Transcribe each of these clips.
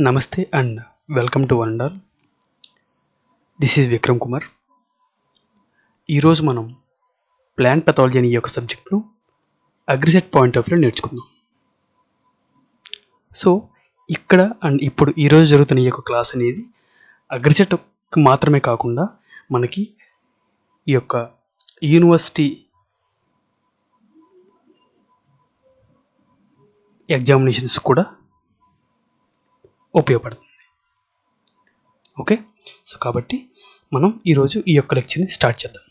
నమస్తే and welcome to one and all. This is Vikram Kumar. ఈరోజు మనం ప్లాంట్ పెథాలజీ అనే ఈ యొక్క సబ్జెక్ట్ను అగ్రిసెట్ పాయింట్ ఆఫ్ వ్యూ నేర్చుకుందాం. సో ఇక్కడ అండ్ ఇప్పుడు ఈరోజు జరుగుతున్న ఈ యొక్క క్లాస్ అనేది అగ్రిసెట్ మాత్రమే కాకుండా మనకి ఈ యొక్క యూనివర్సిటీ ఎగ్జామినేషన్స్ కూడా ఉపయోగపడుతుంది. ఓకే, సో కాబట్టి మనం ఈరోజు ఈ యొక్క లెక్చర్ని స్టార్ట్ చేద్దాం.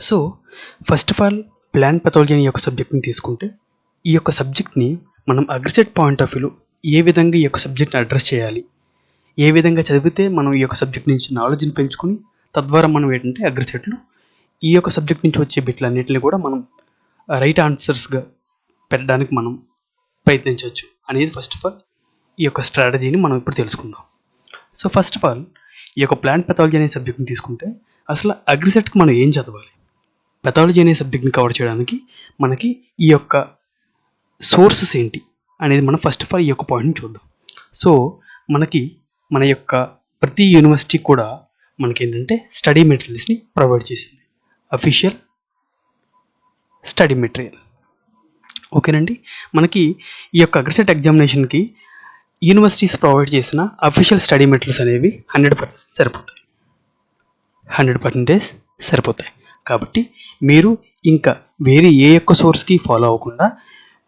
So first of all plant pathology అనే ఈ యొక్క సబ్జెక్ట్ని తీసుకుంటే ఈ యొక్క సబ్జెక్ట్ని మనం అగ్రిసెట్ పాయింట్ ఆఫ్ వ్యూలో ఏ విధంగా ఈ యొక్క సబ్జెక్ట్ని అడ్రస్ చేయాలి, ఏ విధంగా చదివితే మనం ఈ యొక్క సబ్జెక్ట్ నుంచి నాలెడ్జ్ని పెంచుకుని తద్వారా మనం ఏంటంటే అగ్రిసెట్లో ఈ యొక్క సబ్జెక్ట్ నుంచి వచ్చే బిట్లన్నింటినీ కూడా మనం రైట్ ఆన్సర్స్గా పెట్టడానికి మనం ప్రయత్నించవచ్చు అనేది ఫస్ట్ ఆఫ్ ఆల్ ఈ యొక్క స్ట్రాటజీని మనం ఇప్పుడు తెలుసుకుందాం. సో ఫస్ట్ ఆఫ్ ఆల్ ఈ యొక్క ప్లాంట్ పెథాలజీ అనే సబ్జెక్ట్ని తీసుకుంటే అసలు అగ్రిసెట్కి మనం ఏం చదవాలి, పెథాలజీ అనే సబ్జెక్ట్ని కవర్ చేయడానికి మనకి ఈ యొక్క సోర్సెస్ ఏంటి అనేది మనం ఫస్ట్ ఆఫ్ ఆల్ ఈ యొక్క పాయింట్ని చూద్దాం. సో మనకి మన యొక్క ప్రతి యూనివర్సిటీ కూడా మనకి ఏంటంటే స్టడీ మెటీరియల్స్ని ప్రొవైడ్ చేసింది, అఫీషియల్ స్టడీ మెటీరియల్. ఓకేనండి, మనకి ఈ యొక్క అగ్రిసెట్ ఎగ్జామినేషన్కి యూనివర్సిటీస్ ప్రొవైడ్ చేసిన అఫీషియల్ స్టడీ మెటీరియల్స్ అనేవి 100% సరిపోతాయి. కాబట్టి మీరు ఇంకా వేరే ఏ యొక్క సోర్స్కి ఫాలో అవ్వకుండా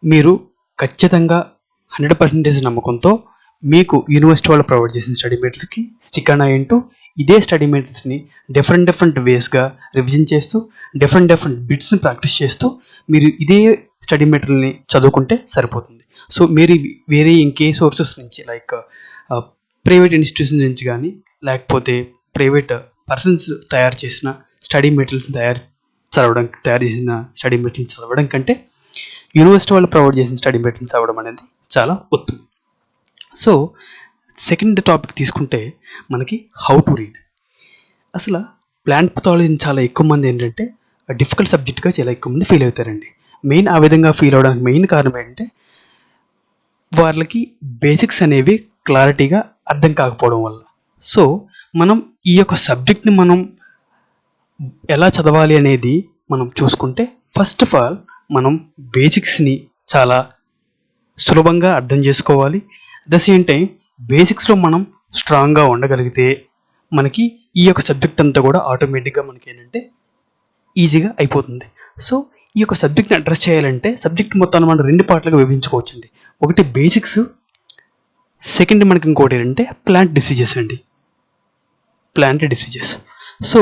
మీరు ఖచ్చితంగా 100% నమ్మకంతో మీకు యూనివర్సిటీ వాళ్ళు ప్రొవైడ్ చేసిన స్టడీ మెటీరియల్స్కి స్టిక్ ఆన్ అయ్యింటూ ఇదే స్టడీ మెటీరియల్స్ని డిఫరెంట్ వేస్గా రివిజన్ చేస్తూ డిఫరెంట్ బిట్స్ని ప్రాక్టీస్ చేస్తూ మీరు ఇదే స్టడీ మెటీరియల్ని చదువుకుంటే సరిపోతుంది. సో మీరు వేరే ఇంకే సోర్సెస్ నుంచి లైక్ ప్రైవేట్ ఇన్స్టిట్యూషన్ నుంచి కానీ లేకపోతే ప్రైవేట్ పర్సన్స్ తయారు చేసిన స్టడీ మెటీరియల్స్ తయారు చేసిన స్టడీ మెటీరియల్స్ చదవడం కంటే యూనివర్సిటీ వాళ్ళు ప్రొవైడ్ చేసిన స్టడీ మెటీరియల్స్ చదవడం అనేది చాలా ఉత్తమం. సో సెకండ్ టాపిక్ తీసుకుంటే మనకి హౌ టు రీడ్. అసలు ప్లాంట్ పెథాలజీని చాలా ఎక్కువ మంది ఏంటంటే డిఫికల్ట్ సబ్జెక్ట్గా చాలా ఎక్కువ మంది ఫీల్ అవుతారండి. మెయిన్ ఆ విధంగా ఫీల్ అవడానికి మెయిన్ కారణం ఏంటంటే వాళ్ళకి బేసిక్స్ అనేవి క్లారిటీగా అర్థం కాకపోవడం వల్ల. సో మనం ఈ యొక్క సబ్జెక్ట్ని మనం ఎలా చదవాలి అనేది మనం చూసుకుంటే ఫస్ట్ ఆఫ్ ఆల్ మనం బేసిక్స్ని చాలా సులభంగా అర్థం చేసుకోవాలి. అట్ ద సేమ్ టైం బేసిక్స్లో మనం స్ట్రాంగ్గా ఉండగలిగితే మనకి ఈ యొక్క సబ్జెక్ట్ అంతా కూడా ఆటోమేటిక్గా మనకి ఏంటంటే ఈజీగా అయిపోతుంది. సో ఈ యొక్క సబ్జెక్ట్ని అడ్రస్ చేయాలంటే సబ్జెక్ట్ మొత్తాన్ని మనం 2 పార్ట్లుగా విభజించుకోవచ్చండి. ఒకటి బేసిక్స్, సెకండ్ మనకి ఇంకోటి ఏంటంటే ప్లాంట్ డిసీజెస్ అండి, plant diseases. So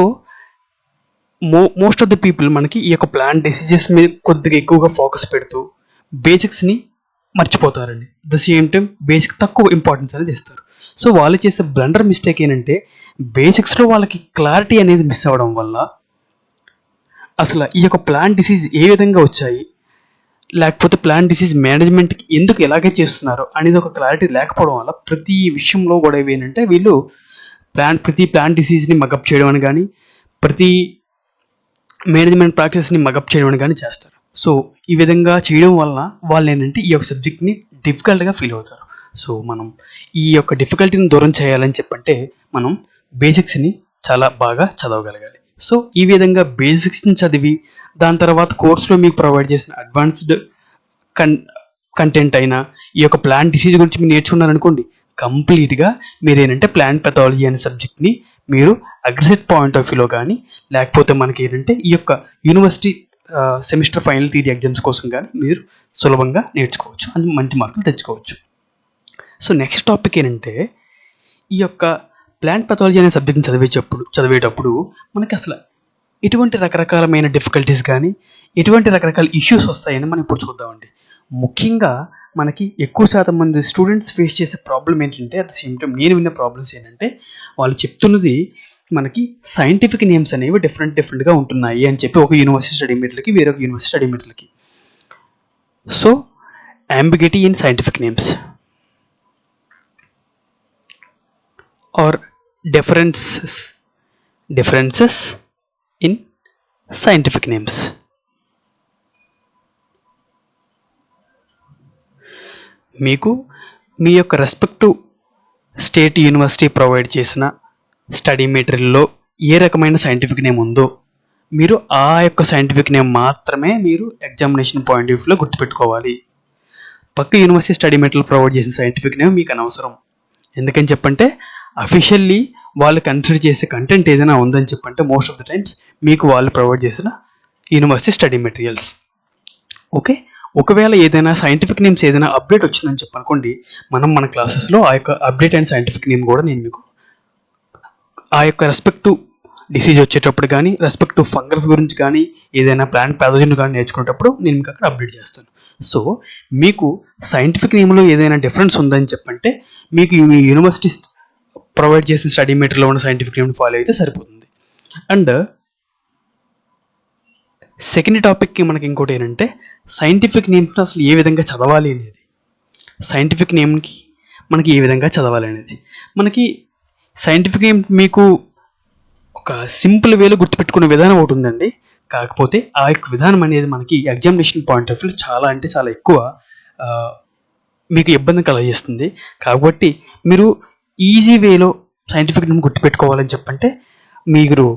most of the people మనకి ఈ యొక్క ప్లాంట్ డిసీజెస్ మీద కొద్దిగా ఎక్కువగా ఫోకస్ పెడుతూ బేసిక్స్ని మర్చిపోతారండి. ద సేమ్ టైం బేసిక్ తక్కువ ఇంపార్టెన్స్ అనేది ఇస్తారు. సో వాళ్ళు చేసే బ్లండర్ మిస్టేక్ ఏంటంటే బేసిక్స్లో వాళ్ళకి క్లారిటీ అనేది మిస్ అవ్వడం వల్ల అసలు ఈ యొక్క ప్లాంట్ డిసీజ్ ఏ విధంగా వచ్చాయి, లేకపోతే ప్లాంట్ డిసీజ్ మేనేజ్మెంట్కి ఎందుకు ఎలాగే చేస్తున్నారు అనేది ఒక క్లారిటీ లేకపోవడం వల్ల ప్రతి విషయంలో కూడా ఏంటంటే వీళ్ళు ప్రతి ప్లాంట్ డిసీజ్ని మగప్ చేయడం అని కానీ ప్రతి మేనేజ్మెంట్ ప్రాక్టీస్ని మగప్ చేయడం అని కానీ చేస్తారు. సో ఈ విధంగా చేయడం వల్ల వాళ్ళు ఏంటంటే ఈ యొక్క సబ్జెక్ట్ని డిఫికల్ట్గా ఫీల్ అవుతారు. సో మనం ఈ యొక్క డిఫికల్టీని దూరం చేయాలని చెప్పంటే మనం బేసిక్స్ని చాలా బాగా చదవగలగాలి. సో ఈ విధంగా బేసిక్స్ని చదివి దాని తర్వాత కోర్సులో మీకు ప్రొవైడ్ చేసిన అడ్వాన్స్డ్ కంటెంట్ అయినా ఈ యొక్క ప్లాంట్ డిసీజ్ గురించి మీరు నేర్చుకున్నారనుకోండి, కంప్లీట్గా మీరు ఏంటంటే ప్లాంట్ పెథాలజీ అనే సబ్జెక్ట్ని మీరు అగ్రిసెట్ పాయింట్ ఆఫ్ వ్యూలో కానీ లేకపోతే మనకి ఏంటంటే ఈ యొక్క university semester final theory exams కోసం కానీ మీరు సులభంగా నేర్చుకోవచ్చు, అని మంచి మార్కులు తెచ్చుకోవచ్చు. సో నెక్స్ట్ టాపిక్ ఏంటంటే ఈ యొక్క ప్లాంట్ పెథాలజీ అనే సబ్జెక్ట్ని చదివేటప్పుడు మనకి అసలు ఎటువంటి రకరకాలమైన డిఫికల్టీస్ కానీ ఎటువంటి రకరకాల ఇష్యూస్ వస్తాయని మనం ఇప్పుడు చూద్దామండి. ముఖ్యంగా మనకి ఎక్కువ శాతం మంది స్టూడెంట్స్ ఫేస్ చేసే ప్రాబ్లం ఏంటంటే అట్ ద సేమ్ టైం నేను విన్న ప్రాబ్లమ్స్ ఏంటంటే వాళ్ళు చెప్తున్నది మనకి సైంటిఫిక్ నేమ్స్ అనేవి డిఫరెంట్గా ఉంటున్నాయి అని చెప్పి ఒక యూనివర్సిటీ స్టడీ మెటీరియల్కి వేరొక యూనివర్సిటీ స్టడీ మెటీరియల్కి. So ambiguity in scientific names or differences in scientific names. మీకు మీ యొక్క రెస్పెక్టివ్ స్టేట్ యూనివర్సిటీ ప్రొవైడ్ చేసిన స్టడీ మెటీరియల్లో ఏ రకమైన సైంటిఫిక్ నేమ్ ఉందో మీరు ఆ యొక్క సైంటిఫిక్ నేమ్ మాత్రమే మీరు ఎగ్జామినేషన్ పాయింట్ ఆఫ్ వ్యూలో గుర్తుపెట్టుకోవాలి. పక్క యూనివర్సిటీ స్టడీ మెటీరియల్ ప్రొవైడ్ చేసిన సైంటిఫిక్ నేమ్ మీకు అనవసరం. ఎందుకని చెప్పంటే అఫీషియల్లీ వాళ్ళు కన్సిడర్ చేసే కంటెంట్ ఏదైనా ఉందని చెప్పంటే మోస్ట్ ఆఫ్ ద టైమ్స్ మీకు వాళ్ళు ప్రొవైడ్ చేసిన యూనివర్సిటీ స్టడీ మెటీరియల్స్. ఓకే, ఒకవేళ ఏదైనా సైంటిఫిక్ నేమ్స్ ఏదైనా అప్డేట్ వచ్చిందని చెప్పనుకోండి, మన క్లాసెస్లో ఆ యొక్క అప్డేట్ అండ్ సైంటిఫిక్ నేమ్ కూడా నేను మీకు ఆ యొక్క రెస్పెక్టివ్ డిసీజ్ వచ్చేటప్పుడు కానీ, రెస్పెక్టివ్ ఫంగస్ గురించి కానీ, ఏదైనా ప్లాంట్ ప్యాథోజన్ కానీ నేర్చుకునేటప్పుడు నేను మీకు అక్కడ అప్డేట్ చేస్తాను. సో మీకు సైంటిఫిక్ నేమ్లో ఏదైనా డిఫరెన్స్ ఉందని చెప్పంటే మీకు మీ యూనివర్సిటీ ప్రొవైడ్ చేసిన స్టడీ మెటీరియల్లో ఉన్న సైంటిఫిక్ నేమ్ని ఫాలో అయితే సరిపోతుంది. అండ్ సెకండ్ టాపిక్కి మనకి ఇంకోటి ఏంటంటే సైంటిఫిక్ నేమ్ని అసలు ఏ విధంగా చదవాలి అనేది. సైంటిఫిక్ నేమ్కి మనకి ఏ విధంగా చదవాలి అనేది మనకి సైంటిఫిక్ నేమ్ మీకు ఒక సింపుల్ వేలో గుర్తుపెట్టుకునే విధానం ఒకటి ఉందండి. కాకపోతే ఆ యొక్క విధానం అనేది మనకి ఎగ్జామినేషన్ పాయింట్ ఆఫ్ వ్యూ చాలా అంటే చాలా ఎక్కువ మీకు ఇబ్బంది కలగజేస్తుంది. కాబట్టి మీరు ఈజీ వేలో సైంటిఫిక్ నేమ్ గుర్తుపెట్టుకోవాలని చెప్పంటే మీరు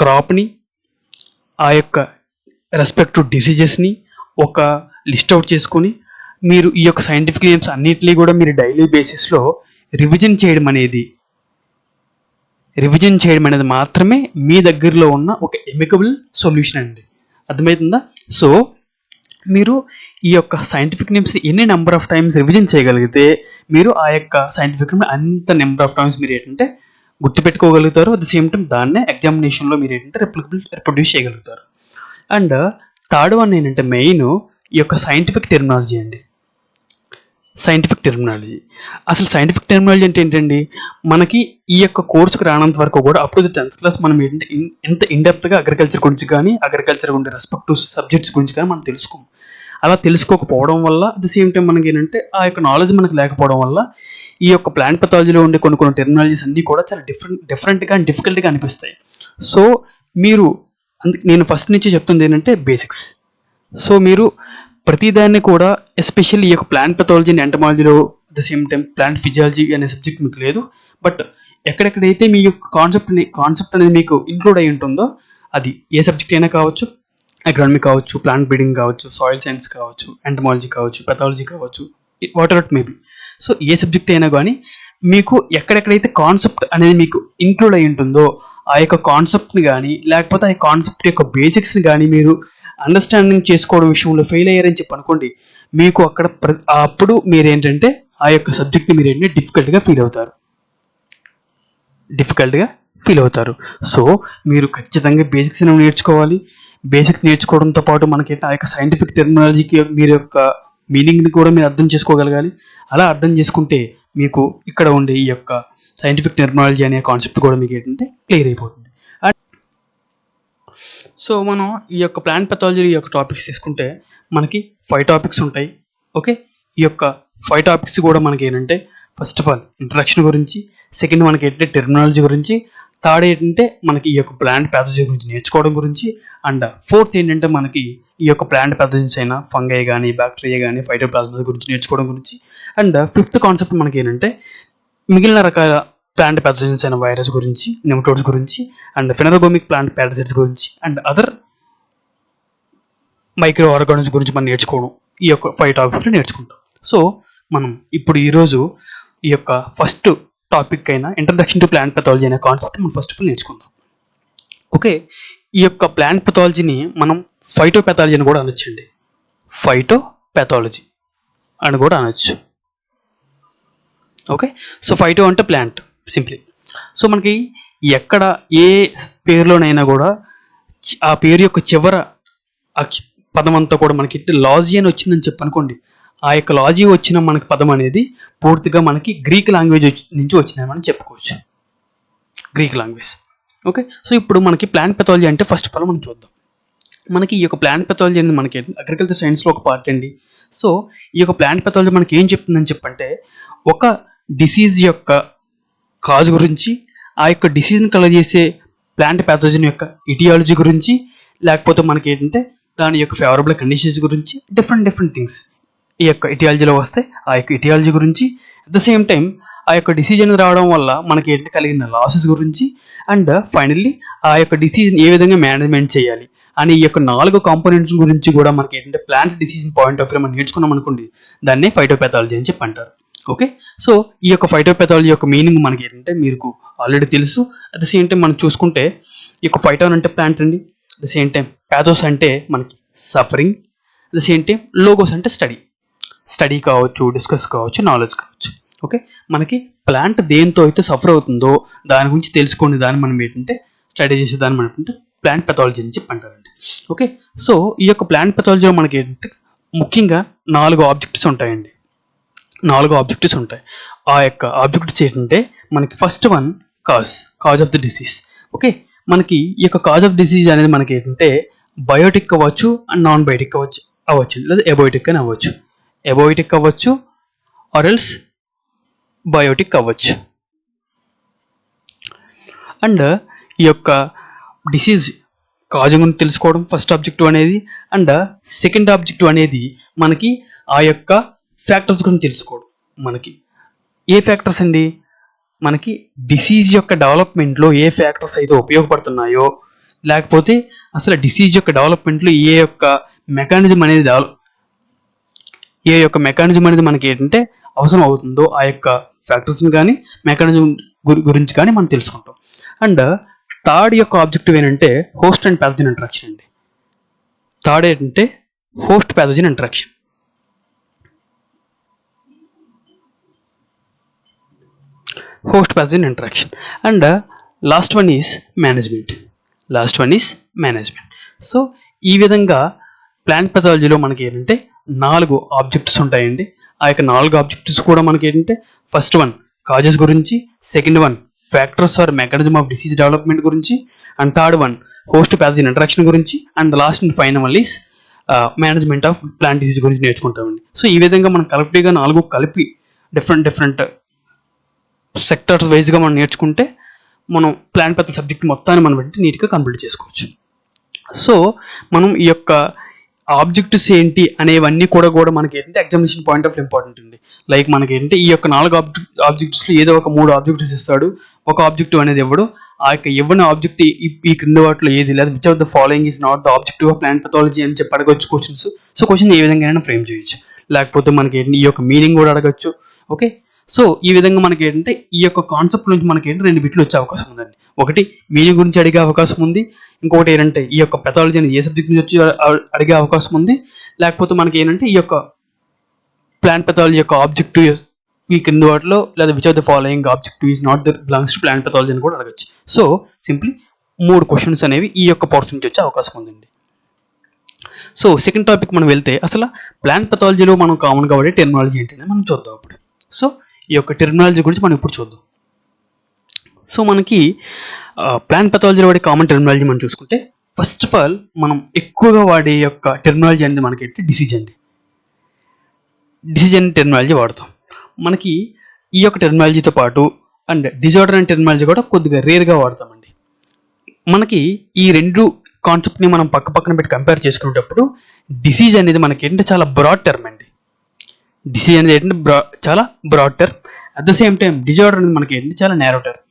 క్రాప్ని, ఆ యొక్క రెస్పెక్టివ్ డిసీజెస్ని ఒక లిస్ట్ అవుట్ చేసుకొని మీరు ఈ యొక్క సైంటిఫిక్ నేమ్స్ అన్నిటినీ కూడా మీరు డైలీ బేసిస్లో రివిజన్ చేయడం అనేది మాత్రమే మీ దగ్గరలో ఉన్న ఒక ఎమికబుల్ సొల్యూషన్ అండి. అర్థమవుతుందా? సో మీరు ఈ యొక్క సైంటిఫిక్ నేమ్స్ ఎన్ని నెంబర్ ఆఫ్ టైమ్స్ రివిజన్ చేయగలిగితే మీరు ఆ యొక్క సైంటిఫిక్ నేమ్ అంత నెంబర్ ఆఫ్ టైమ్స్ మీరు ఏంటంటే గుర్తుపెట్టుకోగలుగుతారు. అట్ ద సేమ్ టైం దాన్నే ఎగ్జామినేషన్లో మీరు ఏంటంటే రిప్రొడ్యూస్ చేయగలుగుతారు. అండ్ థర్డ్ వన్ ఏంటంటే మెయిన్ ఈ యొక్క సైంటిఫిక్ టెర్మినాలజీ అండి. సైంటిఫిక్ టెర్మినాలజీ అసలు సైంటిఫిక్ టెర్మినాలజీ అంటే ఏంటండి, మనకి ఈ యొక్క కోర్సుకు రానంత వరకు కూడా up to the 10th class మనం ఏంటంటే ఎంత ఇన్డెప్త్గా అగ్రికల్చర్ గురించి కానీ, అగ్రికల్చర్ ఉండే రెస్పెక్టివ్ సబ్జెక్ట్స్ గురించి కానీ మనం తెలుసుకోం. అలా తెలుసుకోకపోవడం వల్ల అట్ ది సేమ్ టైం మనకి ఏంటంటే ఆ యొక్క నాలెడ్జ్ మనకు లేకపోవడం వల్ల ఈ యొక్క ప్లాంట్ పెథాలజీలో ఉండే కొన్ని టెర్మినాలజీస్ అన్నీ కూడా చాలా డిఫరెంట్గా అండ్ డిఫికల్ట్గా అనిపిస్తాయి. సో మీరు నేను ఫస్ట్ నుంచి చెప్తుంది ఏంటంటే బేసిక్స్. సో మీరు ప్రతిదాన్ని కూడా ఎస్పెషల్లీ ఈ యొక్క ప్లాంట్ పెథాలజీ అండ్ ఎంటమాలజీలో the same time plant physiology అనే సబ్జెక్ట్ మీకు లేదు. బట్ ఎక్కడెక్కడైతే మీ యొక్క కాన్సెప్ట్ అనేది మీకు ఇంక్లూడ్ అయి ఉంటుందో అది ఏ సబ్జెక్ట్ అయినా కావచ్చు, అగ్రానమీ కావచ్చు, ప్లాంట్ బ్రీడింగ్ కావచ్చు, సాయిల్ సైన్స్ కావచ్చు, ఎంటమాలజీ కావచ్చు, పెథాలజీ కావచ్చు, what ever it maybe. So A subject అయినా కానీ మీకు ఎక్కడెక్కడైతే కాన్సెప్ట్ అనేది మీకు ఇంక్లూడ్ అయి ఉంటుందో ఆ యొక్క కాన్సెప్ట్ని కానీ లేకపోతే ఆ కాన్సెప్ట్ యొక్క బేసిక్స్ని కానీ మీరు అండర్స్టాండింగ్ చేసుకోవడం విషయంలో ఫెయిల్ అయ్యారని చెప్పి అనుకోండి, మీకు అక్కడ అప్పుడు మీరేంటంటే ఆ యొక్క సబ్జెక్ట్ని మీరు ఏంటంటే డిఫికల్ట్గా ఫీల్ అవుతారు. సో మీరు ఖచ్చితంగా బేసిక్స్ నేర్చుకోవాలి. బేసిక్స్ నేర్చుకోవడంతో పాటు మనకి ఆ యొక్క సైంటిఫిక్ టెర్మినాలజీకి మీరు యొక్క మీనింగ్ని కూడా మీరు అర్థం చేసుకోగలగాలి. అలా అర్థం చేసుకుంటే మీకు ఇక్కడ ఉండే ఈ యొక్క సైంటిఫిక్ టెర్మినాలజీ అనే కాన్సెప్ట్ కూడా మీకు ఏంటంటే క్లియర్ అయిపోతుంది. సో మనం ఈ యొక్క ప్లాంట్ పెథాలజీ ఈ యొక్క టాపిక్స్ తీసుకుంటే మనకి 5 టాపిక్స్ ఉంటాయి. ఓకే, ఈ యొక్క 5 టాపిక్స్ కూడా మనకి ఏంటంటే ఫస్ట్ ఆఫ్ ఆల్ ఇంట్రడక్షన్ గురించి, సెకండ్ మనకి ఏంటంటే టెర్మినాలజీ గురించి, థర్డ్ ఏంటంటే మనకి ఈ యొక్క ప్లాంట్ ప్యాథోజీ గురించి నేర్చుకోవడం గురించి, అండ్ ఫోర్త్ ఏంటంటే మనకి ఈ యొక్క ప్లాంట్ ప్యాథోజన్స్ అయినా ఫంగై కానీ, బ్యాక్టీరియా కానీ, ఫైటోప్లాస్మా గురించి నేర్చుకోవడం గురించి, అండ్ ఫిఫ్త్ కాన్సెప్ట్ మనకి ఏంటంటే మిగిలిన రకాల ప్లాంట్ ప్యాథోజన్స్ అయిన వైరస్ గురించి, నెమటోడ్స్ గురించి, అండ్ ఫెనరోగోమిక్ ప్లాంట్ పారాసైట్స్ గురించి, అండ్ అదర్ మైక్రో ఆర్గానిజమ్స్ గురించి మనం నేర్చుకోవడం ఈ యొక్క 5 టాపిక్స్లో నేర్చుకుంటాం. సో మనం ఇప్పుడు ఈరోజు ఈ యొక్క ఫస్ట్ టాపిక్ అయిన ఇంట్రడక్షన్ టు ప్లాంట్ పెథాలజీ అనే కాన్సెప్ట్ మనం ఫస్ట్ ఆఫ్ ఆల్ నేర్చుకుందాం. ఓకే, ఈ యొక్క ప్లాంట్ పెథాలజీని మనం ఫైటోపెథాలజీ అని కూడా అనొచ్చండి. ఫైటోపెథాలజీ అని కూడా అనొచ్చు. ఓకే, సో ఫైటో అంటే ప్లాంట్ సింప్లీ. సో మనకి ఎక్కడ ఏ పేరులోనైనా కూడా ఆ పేరు యొక్క చివర పదం అంతా కూడా మనకి లాజీ అని వచ్చిందని చెప్పనుకోండి, ఆ యొక్క లాజీ వచ్చిన మనకి పదం అనేది పూర్తిగా మనకి గ్రీక్ లాంగ్వేజ్ నుంచి వచ్చిందని మనం చెప్పుకోవచ్చు. Greek language. ఓకే, సో ఇప్పుడు మనకి ప్లాంట్ పెథాలజీ అంటే ఫస్ట్ ఆఫ్ ఆల్ మనం చూద్దాం. మనకి ఈ యొక్క ప్లాంట్ పెథాలజీ అనేది మనకి అగ్రికల్చర్ సైన్స్లో ఒక పార్ట్ అండి. సో ఈ యొక్క ప్లాంట్ పెథాలజీ మనకి ఏం చెప్తుందని చెప్పంటే ఒక డిసీజ్ యొక్క కాజ్ గురించి, ఆ యొక్క డిసీజ్ని కలగజేసే ప్లాంట్ ప్యాథోజన్ యొక్క ఇటియాలజీ గురించి, లేకపోతే మనకి ఏంటంటే దాని యొక్క ఫేవరబుల్ కండిషన్స్ గురించి, డిఫరెంట్ థింగ్స్ ఈ యొక్క ఇటియాలజీలో వస్తే ఆ యొక్క ఇటియాలజీ గురించి, అట్ ద సేమ్ టైం ఆ యొక్క డిసీజ్ అనేది రావడం వల్ల మనకి ఏంటి కలిగిన లాసెస్ గురించి అండ్ ఫైనల్లీ ఆ యొక్క డిసీజ్ని ఏ విధంగా మేనేజ్మెంట్ చేయాలి అని ఈ యొక్క 4 కాంపోనెంట్స్ గురించి కూడా మనకి ఏంటంటే plant disease point of view మనం నేర్చుకున్నాం అనుకోండి, దాన్నే ఫైటోపెథాలజీ అని చెప్పి అంటారు. ఓకే, సో ఈ యొక్క ఫైటోపెథాలజీ యొక్క మీనింగ్ మనకి ఏంటంటే మీకు ఆల్రెడీ తెలుసు. అట్ ద సేమ్ టైం మనం చూసుకుంటే ఈ యొక్క ఫైటోన్ అంటే ప్లాంట్ అండి, at the same time pathos అంటే మనకి suffering, at the same time logos అంటే స్టడీ కావచ్చు, డిస్కస్ కావచ్చు, నాలెడ్జ్ కావచ్చు. ఓకే, మనకి ప్లాంట్ దేంతో అయితే సఫర్ అవుతుందో దాని గురించి తెలుసుకోండి, దాన్ని మనం ఏంటంటే స్టడీ చేసే దాన్ని మనం ఏంటంటే ప్లాంట్ పెథాలజీ అని చెప్పి అంటారండి. ఓకే, సో ఈ యొక్క ప్లాంట్ పెథాలజీలో మనకి ఏంటంటే ముఖ్యంగా 4 ఆబ్జెక్టివ్స్ ఉంటాయండి. 4 ఆబ్జెక్టివ్స్ ఉంటాయి. ఆ యొక్క ఆబ్జెక్టివ్స్ ఏంటంటే మనకి first one cause of the disease. Okay, మనకి ఈ యొక్క కాజ్ ఆఫ్ డిసీజ్ అనేది మనకి ఏంటంటే బయోటిక్ అవ్వచ్చు అండ్ నాన్ బయోటిక్ అవ్వచ్చు లేదా ఎబోయిటిక్ అని అవ్వచ్చు. ఎబోయిటిక్ అవ్వచ్చు ఆర్ ఎల్స్ బయోటిక్ అవ్వచ్చు. అండ్ ఈ యొక్క డిసీజ్ కాజ్ గురించి తెలుసుకోవడం ఫస్ట్ ఆబ్జెక్టివ్ అనేది. అండ్ సెకండ్ ఆబ్జెక్టివ్ అనేది మనకి ఆ యొక్క ఫ్యాక్టర్స్ గురించి తెలుసుకోవడం. మనకి ఏ ఫ్యాక్టర్స్ అండి, మనకి డిసీజ్ యొక్క డెవలప్మెంట్లో ఏ ఫ్యాక్టర్స్ అయితే ఉపయోగపడుతున్నాయో, లేకపోతే అసలు డిసీజ్ యొక్క డెవలప్మెంట్లో ఏ యొక్క మెకానిజం అనేది మనకి ఏంటంటే అవసరం అవుతుందో ఆ యొక్క ఫ్యాక్టర్స్ని కానీ మెకానిజం గురించి కానీ మనం తెలుసుకుంటాం. అండ్ థర్డ్ యొక్క ఆబ్జెక్టివ్ ఏంటంటే హోస్ట్ అండ్ ప్యాథోజన్ ఇంటరాక్షన్ అండి. థర్డ్ ఏంటంటే host pathogen interaction. And last one is management. So ఈ విధంగా ప్లాంట్ పెథాలజీలో మనకి ఏంటంటే 4 ఆబ్జెక్టివ్స్ ఉంటాయండి. ఆ యొక్క 4 ఆబ్జెక్టివ్స్ కూడా మనకి ఏంటంటే ఫస్ట్ వన్ కాజెస్ గురించి, second one factors or mechanism of disease development గురించి, and third one host pathogen interaction గురించి, and last and final is management of plant disease గురించి నేర్చుకుంటామండి. సో ఈ విధంగా మనం కలెక్టివ్గా 4 కలిపి డిఫరెంట్ సెక్టర్స్ వైజ్గా మనం నేర్చుకుంటే మనం ప్లాంట్ పెథాలజీ సబ్జెక్ట్ మొత్తాన్ని మనం నీట్గా కంప్లీట్ చేసుకోవచ్చు. సో మనం ఈ యొక్క ఆబ్జెక్టివ్స్ ఏంటి అనేవన్నీ కూడా మనకి ఏంటంటే ఎగ్జామినేషన్ పాయింట్ ఆఫ్ ఇంపార్టెంట్ అండి. లైక్ మనకి ఏంటంటే ఈ యొక్క 4 ఆబ్జెక్టివ్స్లో ఏదో ఒక 3 ఆబ్జెక్టివ్స్ ఇస్తాడు, ఒక ఆబ్జెక్టివ్ అనేది ఇవ్వడు. ఆ యొక్క ఇవ్వని ఆబ్జెక్ట్ ఈ క్రింద వాటిలో ఏది లేదు, which of the following is not the objective of plant pathology అని చెప్పి అడగచ్చు క్వశ్చన్స్. సో క్వశ్చన్ ఏ విధంగా ఫ్రేమ్ చేయొచ్చు, లేకపోతే మనకి ఈ యొక్క మీనింగ్ కూడా అడగచ్చు. ఓకే, సో ఈ విధంగా మనకి ఏంటంటే ఈ యొక్క కాన్సెప్ట్ నుంచి మనకి ఏంటంటే 2 బిట్లు వచ్చే అవకాశం ఉందండి. ఒకటి మీనింగ్ గురించి అడిగే అవకాశం ఉంది, ఇంకొకటి ఏంటంటే ఈ యొక్క పెథాలజీ అనేది ఏ సబ్జెక్ట్ నుంచి వచ్చి అడిగే అవకాశం ఉంది, లేకపోతే మనకి ఏంటంటే ఈ యొక్క ప్లాంట్ పెథాలజీ యొక్క ఆబ్జెక్టివ్ ఈ కింద వాటిలో లేదా which of the following objective is not the belongs to plant pathology అని కూడా అడగచ్చు. సో సింప్లీ 3 క్వశ్చన్స్ అనేవి ఈ యొక్క పోర్షన్ నుంచి వచ్చే అవకాశం ఉందండి. సో సెకండ్ టాపిక్ మనం వెళ్తే అసలు ప్లాంట్ పెథాలజీలో మనం కామన్గా వాడే టెర్మినాలజీ ఏంటనేది మనం చూద్దాం ఇప్పుడు. సో ఈ యొక్క టెర్మినాలజీ గురించి మనం ఇప్పుడు చూద్దాం. సో మనకి ప్లాంట్ పెథాలజీలో వాడే కామన్ టెర్మినాలజీ మనం చూసుకుంటే ఫస్ట్ ఆఫ్ ఆల్ మనం ఎక్కువగా వాడే యొక్క టెర్మినాలజీ అనేది మనకి ఏంటి డిసీజ్ అనే టెర్మినాలజీ వాడతాం. మనకి ఈ యొక్క టెర్మినాలజీతో పాటు అండ్ డిజార్డర్ అనే టెర్మినాలజీ కూడా కొద్దిగా రేర్గా వాడతామండి. మనకి ఈ 2 కాన్సెప్ట్ని మనం పక్కన పెట్టి కంపేర్ చేసుకునేటప్పుడు డిసీజ్ అనేది మనకి ఏంటంటే చాలా బ్రాడ్ టర్మ్ అండి. డిసీజ్ అనేది ఏంటంటే చాలా broad term. At the same time disorder అనేది మనకి ఏంటంటే చాలా నేరో టర్మ్.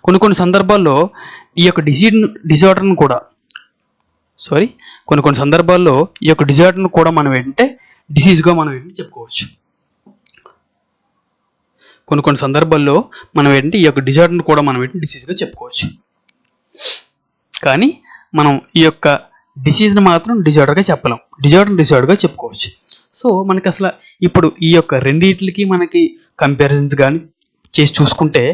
కొన్ని సందర్భాల్లో ఈ యొక్క డిజార్డర్ను కూడా మనం ఏంటంటే డిసీజ్గా మనం ఏంటంటే చెప్పుకోవచ్చు. కొన్ని సందర్భాల్లో మనం ఏంటంటే ఈ యొక్క డిజార్డర్ను కూడా మనం ఏంటంటే డిసీజ్గా చెప్పుకోవచ్చు. కానీ మనం ఈ యొక్క డిసీజ్ని మాత్రం డిజార్డర్గా చెప్పలేం, డిజార్డర్గా చెప్పుకోవచ్చు. సో మనకి అసలు ఇప్పుడు ఈ యొక్క రెండింటికి మనకి కంపారిజన్స్ కానీ చేసి చూసుకుంటే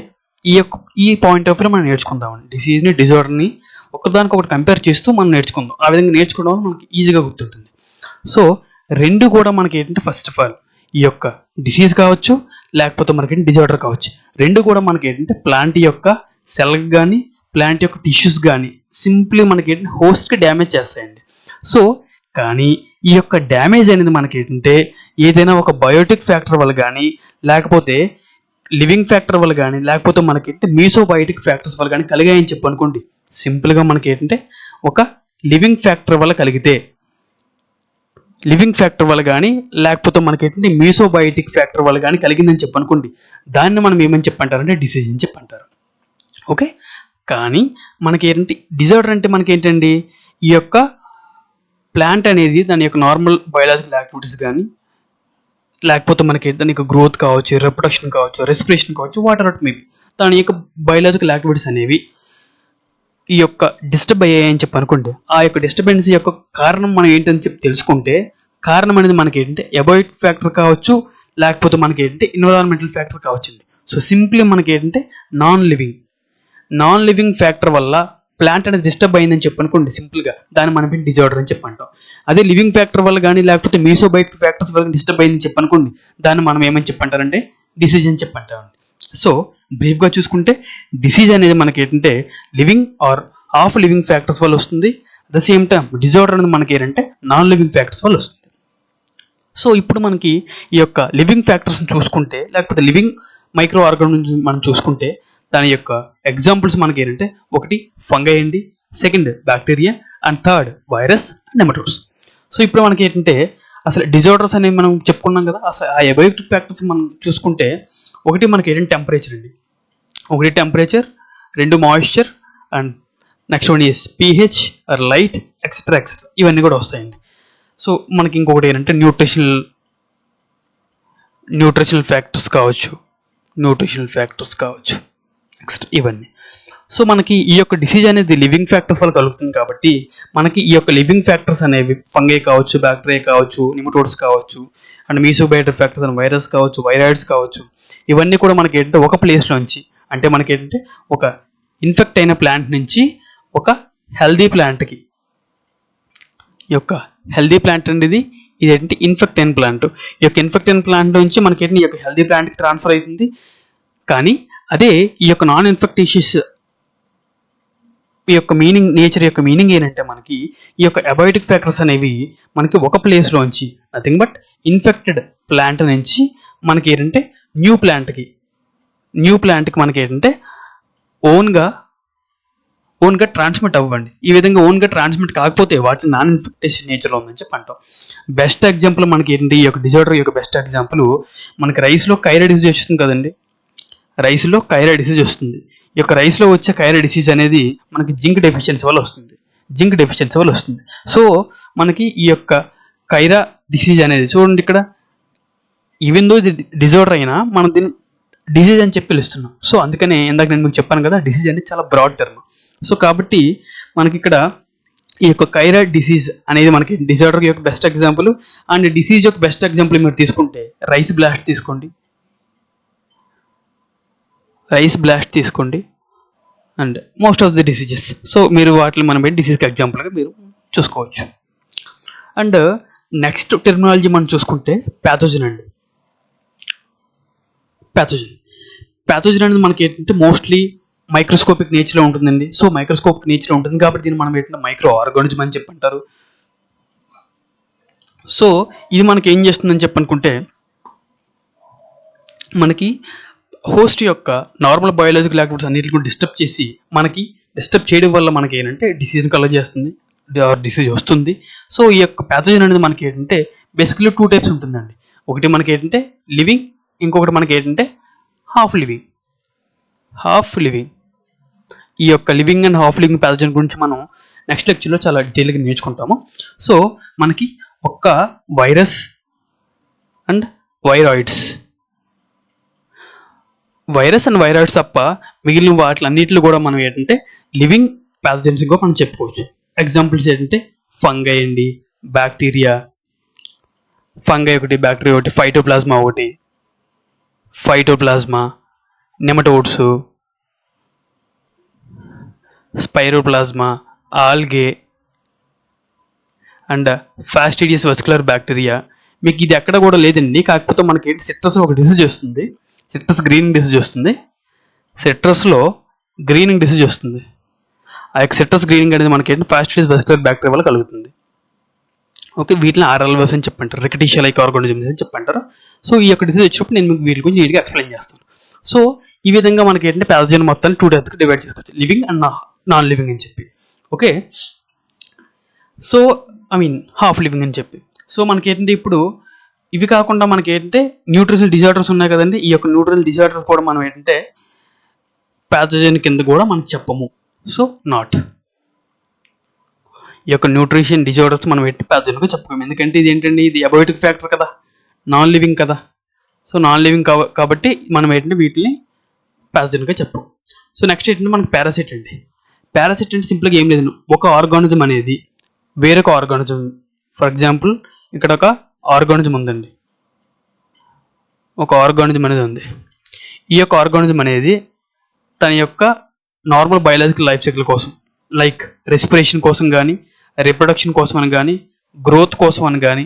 ఈ పాయింట్ ఆఫ్ వ్యూ మనం నేర్చుకుందామండి. డిసీజ్ని డిజార్డర్ని ఒకదానికొకటి కంపేర్ చేస్తూ మనం నేర్చుకుందాం. ఆ విధంగా నేర్చుకోవడం వల్ల మనకి ఈజీగా గుర్తుంటుంది. సో 2 కూడా మనకి ఏంటంటే ఫస్ట్ ఆఫ్ ఆల్ ఈ యొక్క డిసీజ్ కావచ్చు లేకపోతే మనకి డిజార్డర్ కావచ్చు, 2 కూడా మనకి ఏంటంటే ప్లాంట్ యొక్క సెల్కి కానీ ప్లాంట్ యొక్క టిష్యూస్ కానీ సింప్లీ మనకి ఏంటంటే హోస్ట్కి డ్యామేజ్ చేస్తాయండి. సో కానీ ఈ యొక్క డ్యామేజ్ అనేది మనకి ఏంటంటే ఏదైనా ఒక బయోటిక్ ఫ్యాక్టర్ వల్ల కానీ లేకపోతే లివింగ్ ఫ్యాక్టర్ వల్ల కానీ లేకపోతే మనకి మీసోబయోటిక్ ఫ్యాక్టర్స్ వల్ల కానీ కలిగాయని చెప్పి అనుకోండి. సింపుల్గా మనకి ఏంటంటే ఒక లివింగ్ ఫ్యాక్టర్ వల్ల కలిగితే లివింగ్ ఫ్యాక్టర్ వల్ల కానీ లేకపోతే మనకి ఏంటంటే మీసోబయోటిక్ ఫ్యాక్టర్ వల్ల కానీ కలిగిందని చెప్పనుకోండి, దాన్ని మనం ఏమని చెప్పంటారంటే డిసీజ్ అని చెప్పంటారు. ఓకే, కానీ మనకి ఏంటంటే డిజార్డర్ అంటే మనకి ఏంటండి, ఈ యొక్క ప్లాంట్ అనేది దాని యొక్క నార్మల్ బయోలాజికల్ యాక్టివిటీస్ కానీ లేకపోతే మనకి దాని యొక్క గ్రోత్ కావచ్చు, రిప్రొడక్షన్ కావచ్చు, రెస్పిరేషన్ కావచ్చు, వాట్ ఎవర్ మేబీ దాని యొక్క బయోలాజికల్ యాక్టివిటీస్ అనేవి ఈ యొక్క డిస్టర్బ్ అయ్యాయని చెప్పి అనుకోండి, ఆ యొక్క డిస్టర్బెన్స్ యొక్క కారణం మనం ఏంటని చెప్పి తెలుసుకుంటే, కారణం అనేది మనకి ఏంటంటే ఎబయోటిక్ ఫ్యాక్టర్ కావచ్చు, లేకపోతే మనకి ఏంటంటే ఎన్విరాన్మెంటల్ ఫ్యాక్టర్ కావచ్చు. సో సింప్లీ మనకి ఏంటంటే నాన్ లివింగ్ ఫ్యాక్టర్ వల్ల ప్లాంట్ అనేది డిస్టర్బ్ అయిందని చెప్పనుకోండి, సింపుల్గా దాన్ని మనం డిజార్డర్ అని చెప్పంటాం. అదే లివింగ్ ఫ్యాక్టర్ వల్ల కానీ లేకపోతే మీసోబయోటిక్ ఫ్యాక్టర్స్ వల్ల డిస్టర్బ్ అయిందని చెప్పనుకోండి, దాన్ని మనం ఏమని చెప్పంటారంటే డిసీజ్ అని చెప్పంటామండి. సో బ్రీఫ్గా చూసుకుంటే డిసీజ్ అనేది మనకి ఏంటంటే living or half living factors వల్ల వస్తుంది. At the same time disorder అనేది మనకి ఏంటంటే నాన్ లివింగ్ ఫ్యాక్టర్స్ వల్ల వస్తుంది. సో ఇప్పుడు మనకి ఈ యొక్క లివింగ్ ఫ్యాక్టర్స్ని చూసుకుంటే లేకపోతే లివింగ్ మైక్రో ఆర్గానిజం మనం చూసుకుంటే దాని యొక్క ఎగ్జాంపుల్స్ మనకి ఏంటంటే ఒకటి ఫంగై అండి, second bacteria and third virus and nematodes. So ఇప్పుడు మనకి ఏంటంటే అసలు డిజార్డర్స్ అనేవి మనం చెప్పుకున్నాం కదా, అసలు ఆ ఎబయోటిక్ ఫ్యాక్టర్స్ మనం చూసుకుంటే ఒకటి మనకి ఏంటంటే టెంపరేచర్ అండి, ఒకటి టెంపరేచర్, రెండు moisture and next one is pH or light etcetera ఇవన్నీ కూడా వస్తాయండి. సో మనకి ఇంకొకటి ఏంటంటే న్యూట్రిషనల్ ఫ్యాక్టర్స్ కావచ్చు నెక్స్ట్ ఇవన్నీ. సో మనకి ఈ యొక్క డిసీజ్ అనేది లివింగ్ ఫ్యాక్టర్స్ వల్ల కలుగుతుంది కాబట్టి మనకి ఈ యొక్క లివింగ్ ఫ్యాక్టర్స్ అనేవి ఫంగై కావచ్చు, బ్యాక్టీరియా కావచ్చు, నిమటోడ్స్ కావచ్చు అండ్ మీసోబయోటిక్ ఫ్యాక్టర్స్ అండ్ వైరస్ కావచ్చు, వైరాయిడ్స్ కావచ్చు, ఇవన్నీ కూడా మనకి ఏంటంటే ఒక ప్లేస్లోంచి అంటే మనకి ఏంటంటే ఒక ఇన్ఫెక్ట్ అయిన ప్లాంట్ నుంచి ఒక హెల్దీ ప్లాంట్కి, ఈ యొక్క హెల్దీ ప్లాంట్ అనేది ఇదేంటి ఇన్ఫెక్ట్ అయిన ప్లాంట్, ఈ యొక్క ఇన్ఫెక్ట్ అయిన ప్లాంట్ నుంచి మనకి ఏంటి ఈ యొక్క హెల్దీ ప్లాంట్కి ట్రాన్స్ఫర్ అవుతుంది. కానీ అదే ఈ యొక్క నాన్ ఇన్ఫెక్టిషియస్ ఈ యొక్క నేచర్ యొక్క మీనింగ్ ఏంటంటే మనకి ఈ యొక్క ఎబయోటిక్ ఫ్యాక్టర్స్ అనేవి మనకి ఒక ప్లేస్లోంచి నథింగ్ బట్ ఇన్ఫెక్టెడ్ ప్లాంట్ నుంచి మనకి ఏంటంటే న్యూ ప్లాంట్కి మనకి ఏంటంటే ఓన్గా ట్రాన్స్మిట్ అవ్వండి. ఈ విధంగా ఓన్గా ట్రాన్స్మిట్ కాకపోతే వాటిని నాన్ ఇన్ఫెక్టేషన్ నేచర్లో ఉందని చెప్పి అంటాం. బెస్ట్ ఎగ్జాంపుల్ మనకి ఏంటి ఈ యొక్క డిజార్డర్ యొక్క బెస్ట్ ఎగ్జాంపుల్ మనకి రైస్లో కైరా డిసీజ్ వస్తుంది కదండి, రైస్లో కైరా డిసీజ్ వస్తుంది. ఈ యొక్క రైస్లో వచ్చే కైరా డిసీజ్ అనేది మనకి జింక్ డెఫిషియన్సీ వల్ల వస్తుంది. సో మనకి ఈ యొక్క కైరా డిసీజ్ అనేది చూడండి ఇక్కడ ఈవెన్ దో ఇది డిజార్డర్ అయినా మనం దీన్ని డిసీజ్ అని చెప్పి పిలుస్తున్నాం. సో అందుకనే ఇందాక నేను మీకు చెప్పాను కదా, డిసీజ్ అనేది చాలా బ్రాడ్ టర్మ్. సో కాబట్టి మనకి ఇక్కడ ఈ యొక్క కైరా డిసీజ్ అనేది మనకి డిజార్డర్ యొక్క బెస్ట్ ఎగ్జాంపుల్. అండ్ డిసీజ్ యొక్క బెస్ట్ ఎగ్జాంపుల్ మీరు తీసుకుంటే రైస్ బ్లాస్ట్ తీసుకోండి and most of the diseases. So మీరు వాటిని మనం డిసీజ్కి ఎగ్జాంపుల్గా మీరు చూసుకోవచ్చు. అండ్ నెక్స్ట్ టెర్మినాలజీ మనం చూసుకుంటే ప్యాథోజన్ అండి. ప్యాథోజన్ అనేది మనకి ఏంటంటే మోస్ట్లీ మైక్రోస్కోపిక్ నేచర్లో ఉంటుందండి. సో మైక్రోస్కోపిక్ నేచర్లో ఉంటుంది కాబట్టి దీన్ని మనం ఏంటంటే మైక్రో ఆర్గానిజం అని చెప్పంటారు. సో ఇది మనకి ఏం చేస్తుందని చెప్పనుకుంటే మనకి హోస్ట్ యొక్క నార్మల్ బయోలాజికల్ యాక్టివిటీస్ అన్నిటిని కూడా డిస్టర్బ్ చేయడం వల్ల మనకి ఏంటంటే డిసీజ్ని కలర్ చేస్తుంది, డిసీజ్ వస్తుంది. సో ఈ యొక్క ప్యాథోజన్ అనేది మనకి ఏంటంటే బేసికలీ 2 టైప్స్ ఉంటుందండి. ఒకటి మనకి ఏంటంటే లివింగ్, ఇంకొకటి మనకి ఏంటంటే హాఫ్ లివింగ్. ఈ యొక్క living and half living pathogen గురించి మనం నెక్స్ట్ లెక్చర్లో చాలా డీటెయిల్గా నేర్చుకుంటాము. సో మనకి ఒక్క వైరస్ అండ్ వైరాయిడ్స్ తప్ప మిగిలిన వాటిలన్నిటిలో కూడా మనం ఏంటంటే లివింగ్ ప్యాథోజన్స్గా మనం చెప్పుకోవచ్చు. ఎగ్జాంపుల్స్ ఏంటంటే ఫంగై అండి, బ్యాక్టీరియా, ఫంగై ఒకటి, బ్యాక్టీరియా ఒకటి, phytoplasma, nematodes, spiroplasma, algae and fastidious vascular bacteria. మీకు ఇది ఎక్కడ కూడా లేదండి, కాకపోతే మనకి సిట్రస్ ఒక డిసీజ్ వస్తుంది, సిట్రస్ గ్రీనింగ్ డిసీజ్ వస్తుంది. ఆ యొక్క సిట్రస్ గ్రీనింగ్ అనేది మనకి ఫాస్టిడియస్ వెస్కులర్ బ్యాక్టీరియా వల్ల కలుగుతుంది. ఓకే, వీటిని ఆర్ఎల్వస్ అని చెప్పంటారు, రికటిషియా లైక్ ఆర్గానిజమ్స్ అని చెప్పంటారు. సో ఈ యొక్క డిసీజ్ వచ్చినప్పుడు నేను మీకు వీటి గురించి నీట్గా ఎక్స్ప్లెయిన్ చేస్తాను. సో ఈ విధంగా మనకి ఏంటంటే ప్యాథోజన్ మొత్తాన్ని 2 టైప్స్కి డివైడ్ చేసుకోవచ్చు, లివింగ్ అండ్ నాన్ లివింగ్ అని చెప్పి. ఓకే, సో హాఫ్ లివింగ్ అని చెప్పి. సో మనకి ఏంటంటే ఇప్పుడు ఇవి కాకుండా మనకి ఏంటంటే న్యూట్రిషనల్ డిజార్డర్స్ ఉన్నాయి కదండి. ఈ యొక్క న్యూట్రిషనల్ డిజార్డర్స్ కూడా మనం ఏంటంటే ప్యాథోజన్ కింద కూడా మనం చెప్పము. సో నాట్ ఈ యొక్క న్యూట్రిషన్ డిజార్డర్స్ మనం ఏంటి ప్యాథోజన్గా చెప్పుకోము. ఎందుకంటే ఇది ఏంటండి, ఇది అబయోటిక్ ఫ్యాక్టర్ కదా, నాన్ లివింగ్ కదా. సో నాన్ లివింగ్ కాబట్టి మనం ఏంటంటే వీటిని ప్యాథోజన్గా చెప్పం. సో నెక్స్ట్ ఏంటంటే మనకి పారాసైట్ అండి. పారాసైట్ అంటే సింపుల్గా ఏం లేదు, ఒక ఆర్గానిజం అనేది వేరొక ఆర్గానిజం, ఫర్ ఎగ్జాంపుల్ ఇక్కడ ఒక ఆర్గానిజం ఉందండి, ఒక ఆర్గానిజం అనేది ఉంది. ఈ యొక్క ఆర్గానిజం అనేది తన యొక్క నార్మల్ బయాలజికల్ లైఫ్ సైకిల్ కోసం, లైక్ రెస్పిరేషన్ కోసం కానీ, రిప్రొడక్షన్ కోసం అని కానీ, గ్రోత్ కోసం అని కానీ,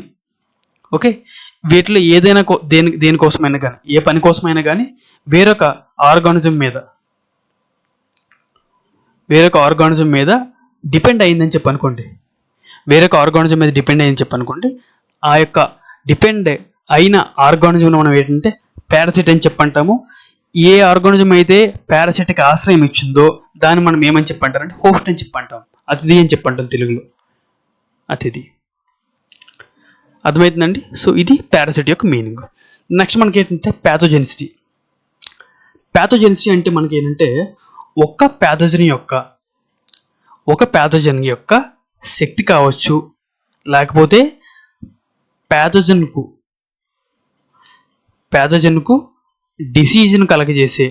ఓకే, వీటిలో ఏదైనా దేనికోసమైనా కానీ, ఏ పని కోసమైనా కానీ వేరొక ఆర్గానిజం మీద డిపెండ్ అయిందని చెప్పి అనుకోండి, ఆ యొక్క డిపెండ్ అయిన ఆర్గానిజంను మనం ఏంటంటే పారాసైట్ అని చెప్పంటాము. ఏ ఆర్గానిజం అయితే పారాసైట్కి ఆశ్రయం ఇచ్చిందో దాన్ని మనం ఏమని చెప్పంటారంటే హోస్ట్ అని చెప్పంటాం, అతిథి అని చెప్పంటాం తెలుగులో, అతిథి. అర్థమవుతుందండి. సో ఇది పారాసైట్ యొక్క మీనింగ్. నెక్స్ట్ మనకి ఏంటంటే ప్యాథోజెనిసిటీ అంటే మనకి ఏంటంటే ఒక ప్యాథోజన్ యొక్క శక్తి కావచ్చు, లేకపోతే ప్యాథోజన్కు డిసీజ్ను కలుగజేయు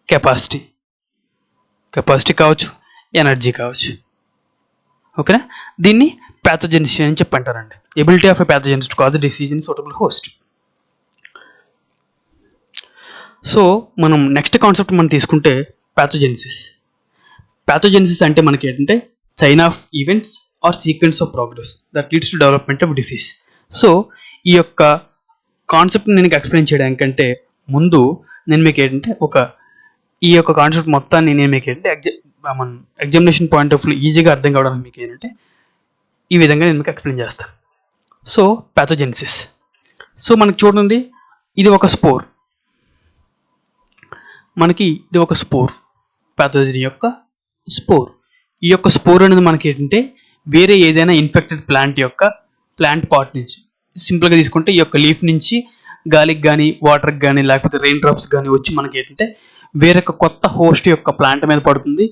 కెపాసిటీ కావచ్చు, ఎనర్జీ కావచ్చు. ఓకేనా, దీన్ని ప్యాథోజెనిసిటీ అని చెప్పి అంటారండి. ఎబిలిటీ ఆఫ్ ఎ ప్యాథోజెనిస్ట్ కాదు disease in suitable host. So మనం నెక్స్ట్ కాన్సెప్ట్ మనం తీసుకుంటే ప్యాథోజెనిసిస్ అంటే మనకి ఏంటంటే chain of events or sequence of progress that leads to development of disease. So ఈ యొక్క కాన్సెప్ట్ని నేను ఎక్స్ప్లెయిన్ చేయడానికంటే ముందు నేను మీకు ఏంటంటే ఈ యొక్క కాన్సెప్ట్ మొత్తాన్ని నేను మీకు ఏంటంటే ఎగ్జామినేషన్ పాయింట్ ఆఫ్ వ్యూ ఈజీగా అర్థం కావడానికి మీకు ఏంటంటే ఈ విధంగా నేను మీకు ఎక్స్ప్లెయిన్ చేస్తాను. So pathogenesis. సో మనకి చూడండి, ఇది ఒక స్పోర్, ప్యాథోజన్ యొక్క స్పోర్. ఈ యొక్క స్పోర్ అనేది మనకి ఏంటంటే వేరే ఏదైనా ఇన్ఫెక్టెడ్ ప్లాంట్ పార్ట్ నుంచి, సింపుల్గా తీసుకుంటే ఈ యొక్క లీఫ్ నుంచి గాలికి కానీ, వాటర్కి కానీ, లేకపోతే రెయిన్ డ్రాప్స్ కానీ వచ్చి మనకి ఏంటంటే వేరొక కొత్త హోస్ట్ యొక్క ప్లాంట్ మీద పడుతుంది,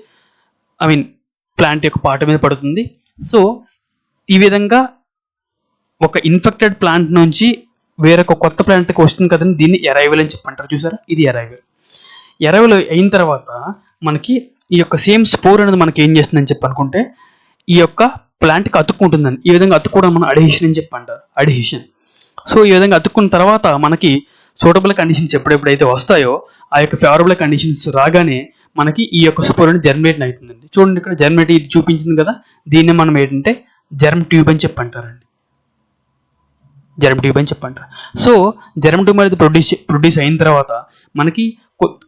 ప్లాంట్ యొక్క పార్ట్ మీద పడుతుంది. సో ఈ విధంగా ఒక ఇన్ఫెక్టెడ్ ప్లాంట్ నుంచి వేరొక కొత్త ప్లాంట్కి వస్తుంది కదండి, దీన్ని ఎరైవల్ అని చెప్పంటారు. చూసారా, ఇది ఎరైవల్ అయిన తర్వాత మనకి ఈ యొక్క సేమ్ స్పోర్ అనేది మనకి ఏం చేస్తుందని చెప్పి అనుకుంటే ఈ యొక్క ప్లాంట్కి అతుక్కుంటుందని, ఈ విధంగా అతుక్కోవడం మనం అడిహేషన్ అని చెప్పి అంటారు, అడిహేషన్. సో ఈ విధంగా అతుక్కున్న తర్వాత మనకి సూటబుల్ కండిషన్స్ ఎప్పుడైతే వస్తాయో ఆ యొక్క ఫేవరబుల్ కండిషన్స్ రాగానే మనకి ఈ యొక్క స్పోర్ అనేది జర్మినేట్ అవుతుందండి. చూడండి ఇక్కడ జర్మినేట్ ఇది చూపించింది కదా, దీన్ని మనం ఏంటంటే జర్మ్ ట్యూబ్ అని చెప్పి అంటారండి, జర్మ్ ట్యూబ్ అని చెప్పంటారు. సో జర్మ్ ట్యూబ్ అనేది ప్రొడ్యూస్ అయిన తర్వాత మనకి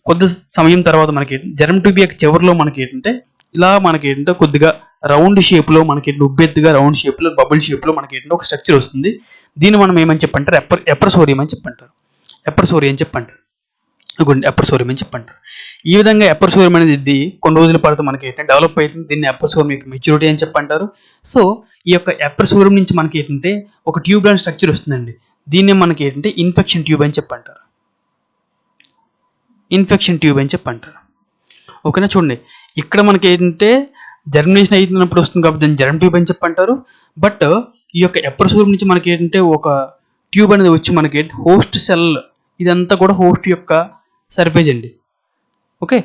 కొద్ది సమయం తర్వాత మనకి జర్మ్ ట్యూబ్ యొక్క చివరిలో మనకి ఏంటంటే ఇలా మనకి ఏంటంటే కొద్దిగా రౌండ్ షేప్లో మనకి ఉబ్బెత్తుగా రౌండ్ షేప్లో బబుల్ షేప్లో మనకి ఏంటంటే ఒక స్ట్రక్చర్ వస్తుంది. దీన్ని మనం ఏమని చెప్పంటారు, ఎప్రసోరియం అని చెప్పంటారు, ఎప్రసోరియం అని చెప్పంటారు. ఈ విధంగా ఎప్రసోరియం అనేది కొన్ని రోజుల పాటు మనకి ఏంటంటే డెవలప్ అవుతుంది, దీన్ని ఎప్రసోరియం యొక్క మెచ్యూరిటీ అని చెప్పంటారు. సో ఈ యొక్క ఎప్రసోరియం నుంచి మనకి ఏంటంటే ఒక ట్యూబ్ లాంటి స్ట్రక్చర్ వస్తుందండి, దీన్ని మనకి ఏంటంటే ఇన్ఫెక్షన్ ట్యూబ్ అని చెప్పంటారు. ఓకేనా, చూడండి ఇక్కడ మనకి ఏంటంటే జర్మినేషన్ అయినప్పుడు వస్తుంది కాబట్టి దాన్ని జర్మ్ ట్యూబ్ అని చెప్పంటారు. బట్ ఈ యొక్క ఎప్రసోరియం నుంచి మనకి ఏంటంటే ఒక ట్యూబ్ అనేది వచ్చి మనకి హోస్ట్ సెల్, ఇదంతా కూడా హోస్ట్ యొక్క సర్ఫేజ్ అండి. ఓకే,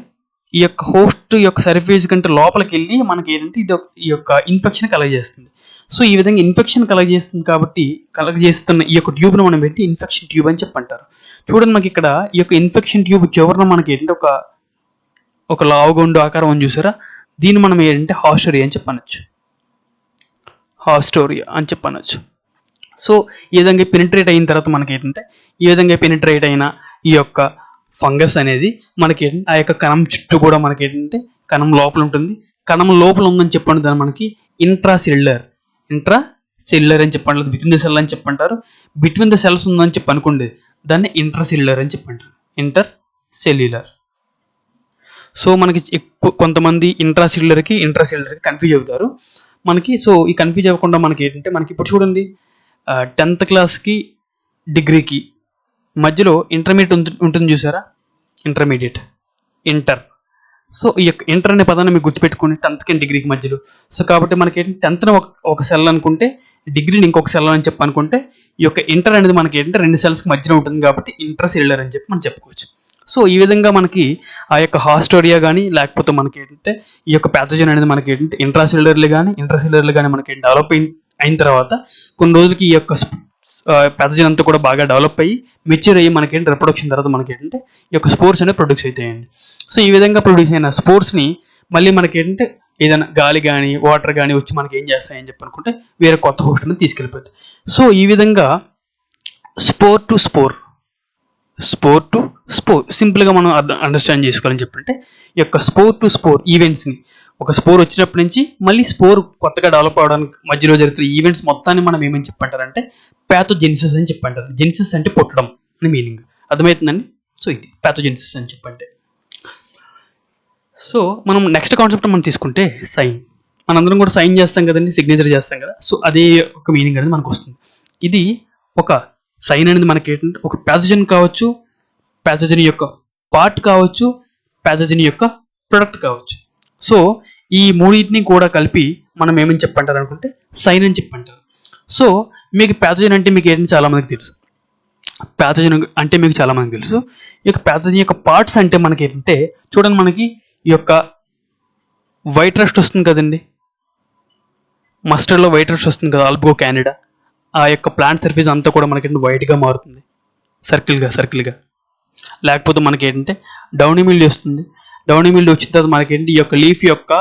ఈ యొక్క హోస్ట్ యొక్క సర్ఫేజ్ కంటే లోపలికి వెళ్ళి మనకి ఏంటంటే ఈ యొక్క ఇన్ఫెక్షన్ కలగజేస్తుంది. సో ఈ విధంగా ఇన్ఫెక్షన్ కలగజేస్తుంది కాబట్టి కలగజేస్తున్న ఈ యొక్క ట్యూబ్ను మనం పెట్టి ఇన్ఫెక్షన్ ట్యూబ్ అని చెప్పంటారు. చూడండి మనకి ఇక్కడ ఈ యొక్క ఇన్ఫెక్షన్ ట్యూబ్ చివరన మనకి ఏంటంటే ఒక లావుగుండు ఆకారం అని చూసారా, దీన్ని మనం ఏంటంటే హాస్టోరియా అని చెప్పనొచ్చు. సో ఈ విధంగా పెనిట్రేట్ అయిన తర్వాత మనకి ఏంటంటే ఈ విధంగా పెనిట్రేట్ అయిన ఈ యొక్క ఫంగస్ అనేది మనకి ఆ యొక్క కణం చుట్టూ కూడా మనకి ఏంటంటే కణం లోపల ఉంటుంది. కణం లోపల ఉందని చెప్పండి, దాన్ని మనకి ఇంట్రాసెల్యులర్ అని చెప్పండి, విత్ ఇన్ ద సెల్ అని చెప్పంటారు. బిట్వీన్ ద సెల్స్ ఉందని చెప్పి అనుకోండి, దాన్ని ఇంట్రాసెల్యులర్ అని చెప్పంటారు, ఇంటర్సెల్యులర్. సో మనకి ఎక్కువ కొంతమంది ఇంట్రాసిల్యులర్కి కన్ఫ్యూజ్ అవుతారు మనకి. సో ఈ కన్ఫ్యూజ్ అవ్వకుండా మనకి ఏంటంటే మనకి ఇప్పుడు చూడండి 10th క్లాస్కి డిగ్రీకి మధ్యలో ఇంటర్మీడియట్ ఉంటుంది చూసారా, ఇంటర్. సో ఈ యొక్క ఇంటర్ అనే పదాన్ని మీకు గుర్తుపెట్టుకోండి 10th డిగ్రీకి మధ్యలో. సో కాబట్టి మనకి ఏంటంటే 10th ఒక సెల్ అనుకుంటే డిగ్రీని ఇంకొక సెల్ అని చెప్పి అనుకుంటే ఈ యొక్క ఇంటర్ అనేది మనకి ఏంటంటే 2 సెల్స్కి మధ్యలో ఉంటుంది కాబట్టి ఇంట్రాసెల్యులర్ అని చెప్పి మనం చెప్పుకోవచ్చు. సో ఈ విధంగా మనకి ఆ యొక్క హాస్టోరియా కానీ లేకపోతే మనకి ఏంటంటే ఈ యొక్క ప్యాథోజన్ అనేది మనకి ఏంటంటే ఇంట్రాసెల్యులర్లు కానీ మనకి డెవలప్ అయిన తర్వాత కొన్ని రోజులకి ఈ యొక్క ప్యాథోజన్ అంతా కూడా బాగా డెవలప్ అయ్యి మెచ్యూర్ అయ్యి మనకి ఏంటి రిప్రొడక్షన్ తర్వాత మనకి ఏంటంటే ఈ యొక్క స్పోర్స్ అనేవి ప్రొడ్యూస్ అవుతాయండి. సో ఈ విధంగా ప్రొడ్యూస్ అయిన స్పోర్స్ని మళ్ళీ మనకి ఏంటంటే ఏదైనా గాలి కానీ వాటర్ కానీ వచ్చి మనకి ఏం చేస్తాయని చెప్పి అనుకుంటే వేరే కొత్త హోస్ట్ అనేది తీసుకెళ్ళిపోతుంది. సో ఈ విధంగా స్పోర్ టు స్పోర్ సింపుల్గా మనం అండర్స్టాండ్ చేసుకోవాలని చెప్పంటే ఈ యొక్క స్పోర్ టు స్పోర్ ఈవెంట్స్ని ఒక స్పోర్ వచ్చినప్పటి నుంచి మళ్ళీ స్పోర్ కొత్తగా డెవలప్ అవడానికి మధ్యలో జరుగుతున్న ఈవెంట్స్ మొత్తాన్ని మనం ఏమని చెప్పంటారంటే ప్యాథోజెనిసిస్ అని చెప్పంటారు. జెనిసిస్ అంటే పుట్టడం అని మీనింగ్, అర్థమవుతుందండి. సో ఇది ప్యాథోజెనిసిస్ అని చెప్పంటే. సో మనం నెక్స్ట్ కాన్సెప్ట్ మనం తీసుకుంటే సైన్. మనందరం కూడా సైన్ చేస్తాం కదండి, సిగ్నేచర్ చేస్తాం కదా. సో అదే ఒక మీనింగ్ అనేది మనకు వస్తుంది. ఇది ఒక సైన్ అనేది మనకి ఏంటంటే ఒక ప్యాథోజన్ కావచ్చు, ప్యాథోజన్ యొక్క పార్ట్ కావచ్చు, ప్యాథోజన్ యొక్క ప్రొడక్ట్ కావచ్చు. సో ఈ మూడింటిని కూడా కలిపి మనం ఏమని చెప్పంటారు అనుకుంటే సైన్ అని చెప్పంటారు. సో మీకు ప్యాథోజన్ అంటే మీకు ఏంటంటే చాలామందికి తెలుసు. ఈ యొక్క ప్యాథోజన్ యొక్క పార్ట్స్ అంటే మనకి ఏంటంటే చూడండి, మనకి ఈ యొక్క వైట్ రస్ట్ వస్తుంది కదండి, మస్టర్డ్లో వైట్ రస్ట్ వస్తుంది కదా, ఆల్బగో క్యానిడా. ఆ యొక్క ప్లాంట్ సర్ఫేస్ అంతా కూడా మనకి వైట్గా మారుతుంది, సర్కిల్గా. లేకపోతే మనకి ఏంటంటే డౌనీ మిల్డ్ వస్తుంది. డౌనీ మిల్డ్ వచ్చిన తర్వాత మనకి ఏంటి ఈ యొక్క లీఫ్ యొక్క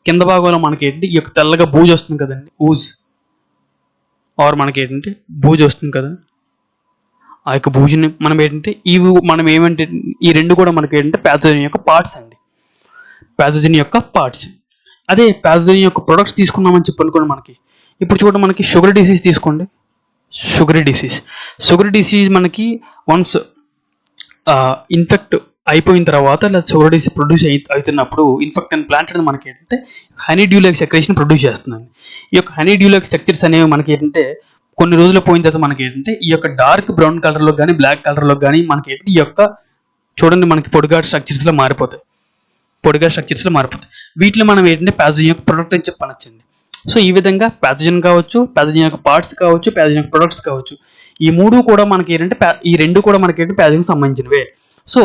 కింద భాగంలో మనకి ఏంటి ఈ యొక్క తెల్లగా బూజు వస్తుంది కదండి, మనకి ఏంటంటే బూజు వస్తుంది కదా. ఆ యొక్క బూజుని మనం ఏంటంటే ఈ రెండు కూడా మనకి ఏంటంటే ప్యాథోజన్ యొక్క పార్ట్స్ అండి, ప్యాథోజన్ యొక్క పార్ట్స్. అదే ప్యాథోజన్ యొక్క ప్రొడక్ట్స్ తీసుకున్నామని చెప్పనుకోండి, మనకి ఇప్పుడు చూడండి, మనకి షుగర్ డిసీజ్ తీసుకోండి. షుగర్ డిసీజ్ మనకి వన్స్ ఇన్ఫెక్ట్ అయిపోయిన తర్వాత లేదా షుగర్ డిసీజ్ ప్రొడ్యూస్ అవుతున్నప్పుడు ఇన్ఫెక్ట్ అండ్ ప్లాంట్ అనేది మనకి ఏంటంటే హనీ డ్యూలాక్ సెక్రేషన్ ప్రొడ్యూస్ చేస్తుందండి. ఈ యొక్క హనీ డ్యూలాక్ స్ట్రక్చర్స్ అనేవి మనకి ఏంటంటే కొన్ని రోజులు పోయిన తర్వాత మనకి ఏంటంటే ఈ యొక్క డార్క్ బ్రౌన్ కలర్లో కానీ బ్లాక్ కలర్లో కానీ మనకి ఏంటంటే ఈ యొక్క చూడండి మనకి పొడిగాడు స్ట్రక్చర్స్లో మారిపోతాయి. వీటిలో మనం ఏంటంటే ప్యాథోజన్ యొక్క ప్రొడక్ట్ అని చెప్పనొచ్చండి. సో ఈ విధంగా ప్యాథోజన్ కావచ్చు, ప్యాథోజన్ యొక్క పార్ట్స్ కావచ్చు, ప్యాథోజన్ యొక్క ప్రొడక్ట్స్ కావచ్చు, ఈ మూడు కూడా మనకి ఏంటంటే ఈ రెండు కూడా మనకి ఏంటంటే ప్యాథోజన్కి సంబంధించినవే. సో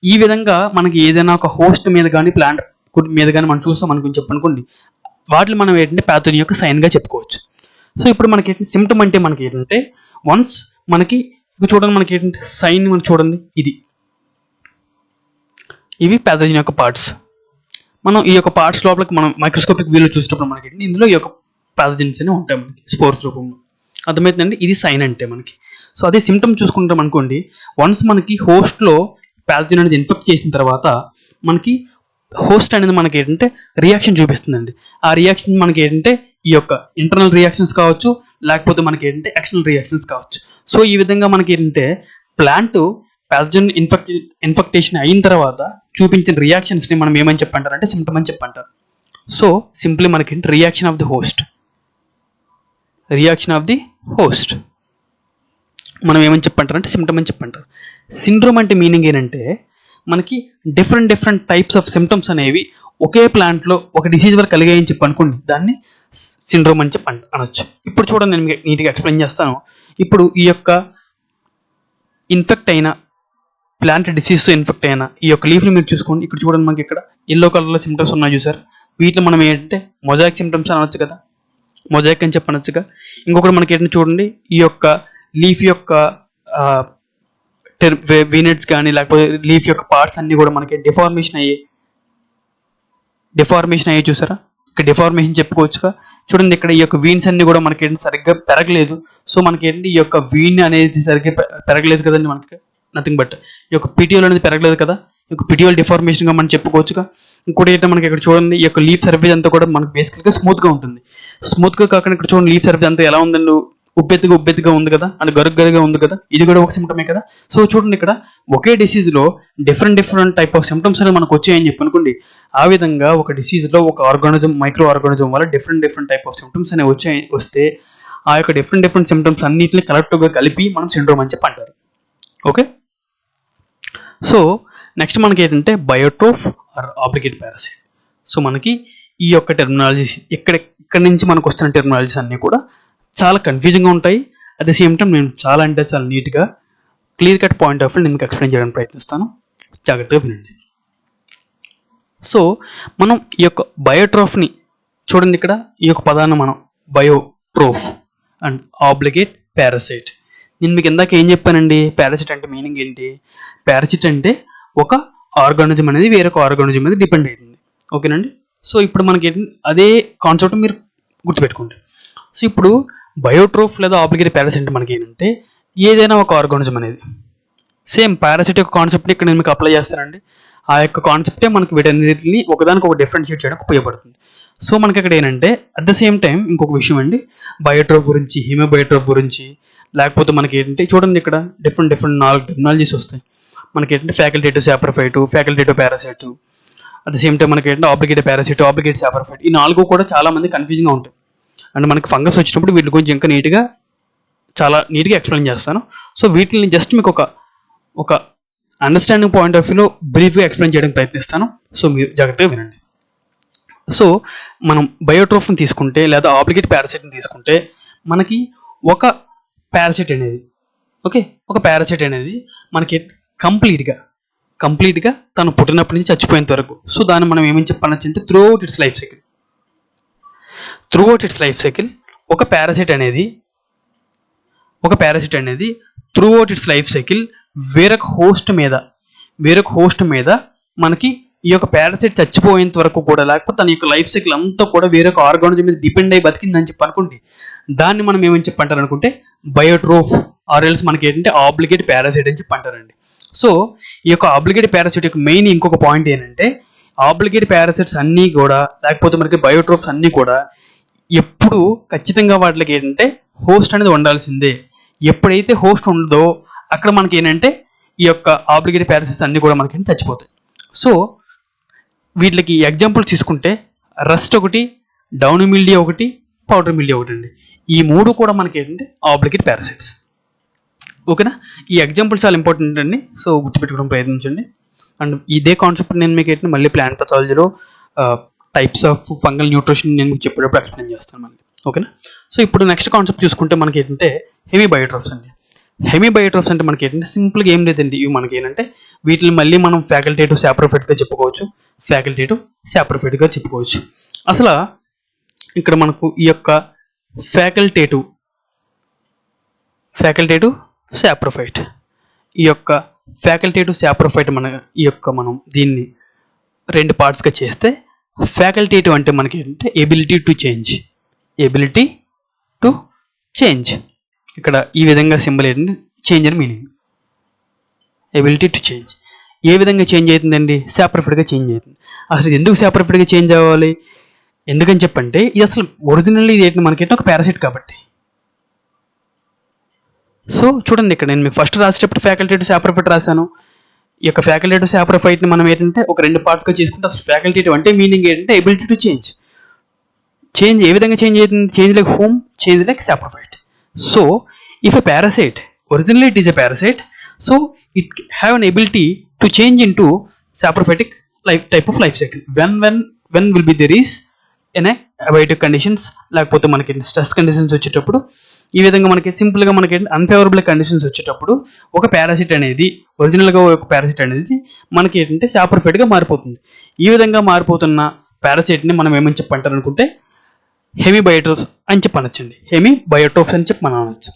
ఈ విధంగా మనకి ఏదైనా ఒక హోస్ట్ మీద కానీ ప్లాంట్ మీద కానీ మనం చూస్తాం చెప్పనుకోండి, వాటిని మనం ఏంటంటే ప్యాథోజన్ యొక్క సైన్గా చెప్పుకోవచ్చు. సో ఇప్పుడు మనకి ఏంటంటే సిమ్టమ్ అంటే మనకి ఏంటంటే వన్స్ మనకి చూడండి, మనకి ఏంటంటే సైన్ మనకి చూడండి, ఇవి ప్యాథోజన్ యొక్క పార్ట్స్. మనం ఈ యొక్క పార్ట్స్ లోపలికి మనం మైక్రోస్కోపిక్ వ్యూలో చూసినప్పుడు మనకి ఇందులో ఈ యొక్క ప్యాథోజన్స్ అనేవి ఉంటాయి మనకి స్పోర్స్ రూపంలో, అర్థమవుతుందండి. ఇది సైన్ అంటే మనకి. సో అదే సిమ్టమ్ చూసుకుంటాం అనుకోండి, వన్స్ మనకి హోస్ట్లో ప్యాథోజన్ అనేది ఇన్ఫెక్ట్ చేసిన తర్వాత మనకి హోస్ట్ అనేది మనకి ఏంటంటే రియాక్షన్ చూపిస్తుందండి. ఆ రియాక్షన్ మనకి ఏంటంటే ఈ యొక్క ఇంటర్నల్ రియాక్షన్స్ కావచ్చు, లేకపోతే మనకి ఏంటంటే ఎక్స్టర్నల్ రియాక్షన్స్ కావచ్చు. సో ఈ విధంగా మనకి ఏంటంటే ప్లాంట్ ప్యాథోజన్ ఇన్ఫెక్టేషన్ అయిన తర్వాత చూపించిన రియాక్షన్స్ని మనం ఏమని చెప్పంటారంటే సిమ్టమ్ అని చెప్పంటారు. సో సింప్లీ మనకి రియాక్షన్ ఆఫ్ ది హోస్ట్ మనం ఏమని చెప్పంటారంటే సిమ్టమ్ అని చెప్పంటారు. సిండ్రోమ్ అంటే మీనింగ్ ఏంటంటే మనకి డిఫరెంట్ టైప్స్ ఆఫ్ సిమ్టమ్స్ అనేవి ఒకే ప్లాంట్లో ఒక డిసీజ్ వల్ల కలిగాయని చెప్పి అనుకోండి, దాన్ని సిండ్రోమ్ అని చెప్పి అనొచ్చు. ఇప్పుడు చూడండి, నేను మీకు నీట్గా ఎక్స్ప్లెయిన్ చేస్తాను. ఇప్పుడు ఈ యొక్క ఇన్ఫెక్ట్ అయిన ప్లాంట్ డిసీజ్తో ఇన్ఫెక్ట్ అయిన ఈ యొక్క లీఫ్ని మీరు చూసుకోండి. ఇక్కడ చూడండి, మనకి ఇక్కడ ఎల్లో కలర్లో సిమ్టమ్స్ ఉన్నాయి చూసారు. వీటిలో మనం ఏంటంటే మొజాయిక్ సిమ్టమ్స్ అనొచ్చు కదా, మొజాయిక్ అని చెప్పనొచ్చుగా. ఇంకొకటి మనకి ఏంటంటే చూడండి, ఈ యొక్క లీఫ్ యొక్క వీనెట్స్ కానీ లేకపోతే లీఫ్ యొక్క పార్ట్స్ అన్నీ కూడా మనకి డిఫార్మేషన్ అయ్యాయి చూసారా. ఇక్కడ డిఫార్మేషన్ చెప్పుకోవచ్చుగా. చూడండి, ఇక్కడ ఈ యొక్క వీన్స్ అన్ని కూడా మనకి ఏంటి సరిగ్గా పెరగలేదు. సో మనకి ఏంటి ఈ యొక్క వీన్ అనేది సరిగ్గా పెరగలేదు కదండి, మనకి నథింగ్ బట్ ఈ యొక్క పిటియోల్ అనేది పెరగలేదు కదా, ఈ యొక్క పిటియోల్ డిఫార్మేషన్గా మనం చెప్పుకోవచ్చుగా. ఇంకోటి ఏంటంటే మనకి ఇక్కడ చూడండి, ఈ యొక్క లీఫ్ సర్ఫేస్ అంతా కూడా మనకి బేసికల్గా స్మూత్గా ఉంటుంది. స్మూత్గా కాకుండా ఇక్కడ చూడండి లీఫ్ సర్ఫేస్ అంతా ఎలా ఉందండి, ఉబ్బెత్తుగా ఉంది కదా, అండ్ గరుగ్గా ఉంది కదా, ఇది కూడా ఒక సిమ్టమే కదా. సో చూడండి ఇక్కడ ఒకే డిసీజ్లో డిఫరెంట్ టైప్ ఆఫ్ సిమ్టమ్స్ అనేది మనకు వచ్చాయని చెప్పి అనుకోండి. ఆ విధంగా ఒక డిసీజ్లో ఒక ఆర్గానిజం, మైక్రో ఆర్గానిజం వల్ల డిఫరెంట్ టైప్ ఆఫ్ సిమ్టమ్స్ అనేవి వస్తే ఆ యొక్క డిఫరెంట్ సిమ్టమ్స్ అన్నింటిని కలెక్టివ్గా కలిపి మనం సిండ్రోమ్ అని చెప్పి అంటారు. ఓకే, సో నెక్స్ట్ మనకి ఏంటంటే బయోట్రోఫ్ ఆర్ ఆబ్లిగేట్ పారాసైట్. సో మనకి ఈ యొక్క టెర్మినాలజీస్ ఇక్కడ నుంచి మనకు వస్తున్న టెర్మినాలజీస్ అన్నీ కూడా చాలా కన్ఫ్యూజింగ్గా ఉంటాయి. అట్ ద సేమ్ టైం నేను చాలా నీట్గా clear cut point of view నేను మీకు ఎక్స్ప్లెయిన్ చేయడానికి ప్రయత్నిస్తాను, జాగ్రత్తగా వినండి. సో మనం ఈ యొక్క బయోట్రోఫ్ని చూడండి, ఇక్కడ ఈ యొక్క పదాన్ని మనం బయోట్రోఫ్ అండ్ ఆబ్లిగేట్ పారాసైట్. నేను మీకు ఇందాక ఏం చెప్పానండి, పారాసిట్ అంటే మీనింగ్ ఏంటి? పారాసిట్ అంటే ఒక ఆర్గానిజం అనేది వేరొక ఆర్గానిజం మీద డిపెండ్ అవుతుంది. ఓకేనండి. సో ఇప్పుడు మనకి అదే కాన్సెప్ట్ మీరు గుర్తుపెట్టుకోండి. సో ఇప్పుడు బయోట్రోఫ్ లేదా ఆబ్లిగేట్ పారాసిట్ అంటే మనకి ఏంటంటే ఏదైనా ఒక ఆర్గానిజం అనేది సేమ్ పారాసిట్ యొక్క కాన్సెప్ట్ని ఇక్కడ నేను మీకు అప్లై చేస్తానండి. ఆ యొక్క కాన్సెప్టే మనకి వీటన్నిటిని ఒకదానికి ఒక డిఫరెన్షియేట్ చేయడానికి ఉపయోగపడుతుంది. సో మనకి ఇక్కడ ఏంటంటే అట్ ద సేమ్ టైం ఇంకొక విషయం అండి, బయోట్రోఫ్ గురించి, హీమోబయోట్రోఫ్ గురించి, లేకపోతే మనకి ఏంటంటే చూడండి ఇక్కడ డిఫరెంట్ 4 టెక్నాలజీస్ వస్తాయి. మనకి ఏంటంటే facultative saprophyte, facultative parasite, at the same time మనకి ఏంటంటే ఆబ్లిగేట్ పారాసైట్, ఆబ్లిగేట్ సాప్రోఫైట్. ఈ 4 కూడా చాలా మంది కన్ఫ్యూజింగ్గా ఉంటాయి. అండ్ మనకి ఫంగస్ వచ్చినప్పుడు వీటి గురించి ఇంకా చాలా నీట్గా ఎక్స్ప్లెయిన్ చేస్తాను. సో వీటిని జస్ట్ మీకు ఒక అండర్స్టాండింగ్ పాయింట్ ఆఫ్ వ్యూలో బ్రీఫ్గా ఎక్స్ప్లెయిన్ చేయడానికి ప్రయత్నిస్తాను. సో మీరు జాగ్రత్తగా వినండి. సో మనం బయోట్రోఫ్ని తీసుకుంటే లేదా ఆబ్లిగేట్ పారాసైట్ని తీసుకుంటే మనకి ఒక పారాసైట్ అనేది ఒక పారాసైట్ అనేది మనకి కంప్లీట్గా తను పుట్టినప్పటి నుంచి చచ్చిపోయేంత వరకు, సో దాన్ని మనం ఏమని చెప్పాలని అంటే through out it's life cycle ఒక పారాసైట్ అనేది through out it's life cycle వేరొక హోస్ట్ మీద మనకి ఈ యొక్క పారాసైట్ చచ్చిపోయేంత వరకు కూడా, లేకపోతే తన యొక్క లైఫ్ సైకిల్ అంతా కూడా వేరొక ఆర్గానిజం మీద డిపెండ్ అయ్యి బతికిందని చెప్పి అనుకోండి, దాన్ని మనం ఏమని చెప్పి అంటారు అనుకుంటే బయోట్రోఫ్ ఆర్ ఎల్స్ మనకి ఏంటంటే ఆబ్లిగేట్ పారాసైట్ అని చెప్పి అంటారండి. సో ఈ యొక్క ఆబ్లిగేట్ పారాసైట్ యొక్క మెయిన్ ఇంకొక పాయింట్ ఏంటంటే ఆబ్లిగేట్ పారాసైట్స్ అన్నీ కూడా, లేకపోతే మనకి బయోట్రోఫ్స్ అన్నీ కూడా ఎప్పుడు ఖచ్చితంగా వాటికి ఏంటంటే హోస్ట్ అనేది ఉండాల్సిందే. ఎప్పుడైతే హోస్ట్ ఉండదో అక్కడ మనకి ఏంటంటే ఈ యొక్క ఆబ్లిగేట్ పారాసైట్స్ అన్నీ కూడా మనకి చచ్చిపోతాయి. సో వీటికి ఎగ్జాంపుల్స్ తీసుకుంటే రస్ట్ ఒకటి, డౌన్ మిల్డియా ఒకటి, పౌడర్ మిల్డియా ఒకటి అండి. ఈ 3 కూడా మనకి ఏంటంటే ఆబ్లిగేట్ పారాసైట్స్. ఓకేనా, ఈ ఎగ్జాంపుల్స్ చాలా ఇంపార్టెంట్ అండి. సో గుర్తుపెట్టుకోవడం ప్రయత్నించండి. అండ్ ఇదే కాన్సెప్ట్ నేను మీకు ఏంటంటే మళ్ళీ ప్లాంట్ పథాలజీలో టైప్స్ ఆఫ్ ఫంగల్ న్యూట్రిషన్ నేను మీకు చెప్పేటప్పుడు ఎక్స్ప్లెయిన్ చేస్తాను మళ్ళీ. ఓకేనా. సో ఇప్పుడు నెక్స్ట్ కాన్సెప్ట్ చూసుకుంటే మనకి ఏంటంటే హెమీబయోట్రోఫ్స్ అండి. హెమీబయోట్రోఫ్స్ అంటే మనకి ఏంటంటే సింపుల్గా ఏం లేదండి, ఇవి మనకి ఏంటంటే వీటిని మళ్ళీ మనం ఫ్యాకల్టేటివ్ సాప్రోఫైట్గా చెప్పుకోవచ్చు. అసలు ఇక్కడ మనకు ఈ యొక్క ఫ్యాకల్టేటివ్ సాప్రోఫైట్, ఈ యొక్క ఫ్యాకల్టేటివ్ సాప్రోఫైట్ మనం దీన్ని 2 పార్ట్స్గా చేస్తే, ఫ్యాకల్టేటివ్ అంటే మనకి ఏంటంటే ఎబిలిటీ టు చేంజ్. ఇక్కడ ఈ విధంగా సింబల్ ఏంటంటే చేంజ్ అని మీనింగ్. ఎబిలిటీ టు చేంజ్ ఏ విధంగా చేంజ్ అవుతుందండి? సాప్రోఫైట్గా చేంజ్ అవుతుంది. అసలు ఎందుకు సాప్రోఫైట్గా చేంజ్ అవ్వాలి? ఎందుకని చెప్పంటే ఇది అసలు ఒరిజినల్లీ ఇది ఏంటి మనకి ఒక పారాసైట్ కాబట్టి. సో చూడండి, ఇక్కడ నేను మీకు ఫస్ట్ రాసేటప్పుడు ఫ్యాకల్టేటివ్ సాప్రోఫైట్ రాశాను. ఈ యొక్క ఫ్యాకల్టేటివ్ సాప్రోఫైట్ని మనం ఏంటంటే ఒక 2 పార్ట్స్గా చేసుకుంటే అసలు ఫ్యాకల్టేటివ్ అంటే మీనింగ్ ఏంటంటే ఎబిలిటీ టు చేంజ్ ఏ విధంగా చేంజ్ అవుతుంది? Change like saprophyte. So if a parasite, originally it is a parasite, so it have an ability to change into saprophytic type of life cycle. When will be there is in a abiotic conditions, లేకపోతే మనకి stress conditions వచ్చేటప్పుడు, ఈ విధంగా మనకి సింపుల్గా మనకి unfavourable conditions వచ్చేటప్పుడు ఒక పారాసిట్ అనేది ఒరిజినల్గా ఒక పారాసిట్ అనేది మనకి ఏంటంటే సాప్రోఫైట్గా మారిపోతుంది. ఈ విధంగా మారిపోతున్న పారాసైట్ని మనం ఏమని చెప్పంటారు అనుకుంటే హెమీబయోట్రోఫ్స్ అని చెప్పి అనొచ్చండి. హెమీబయోట్రోఫ్స్ అని చెప్పి మనం అనొచ్చు.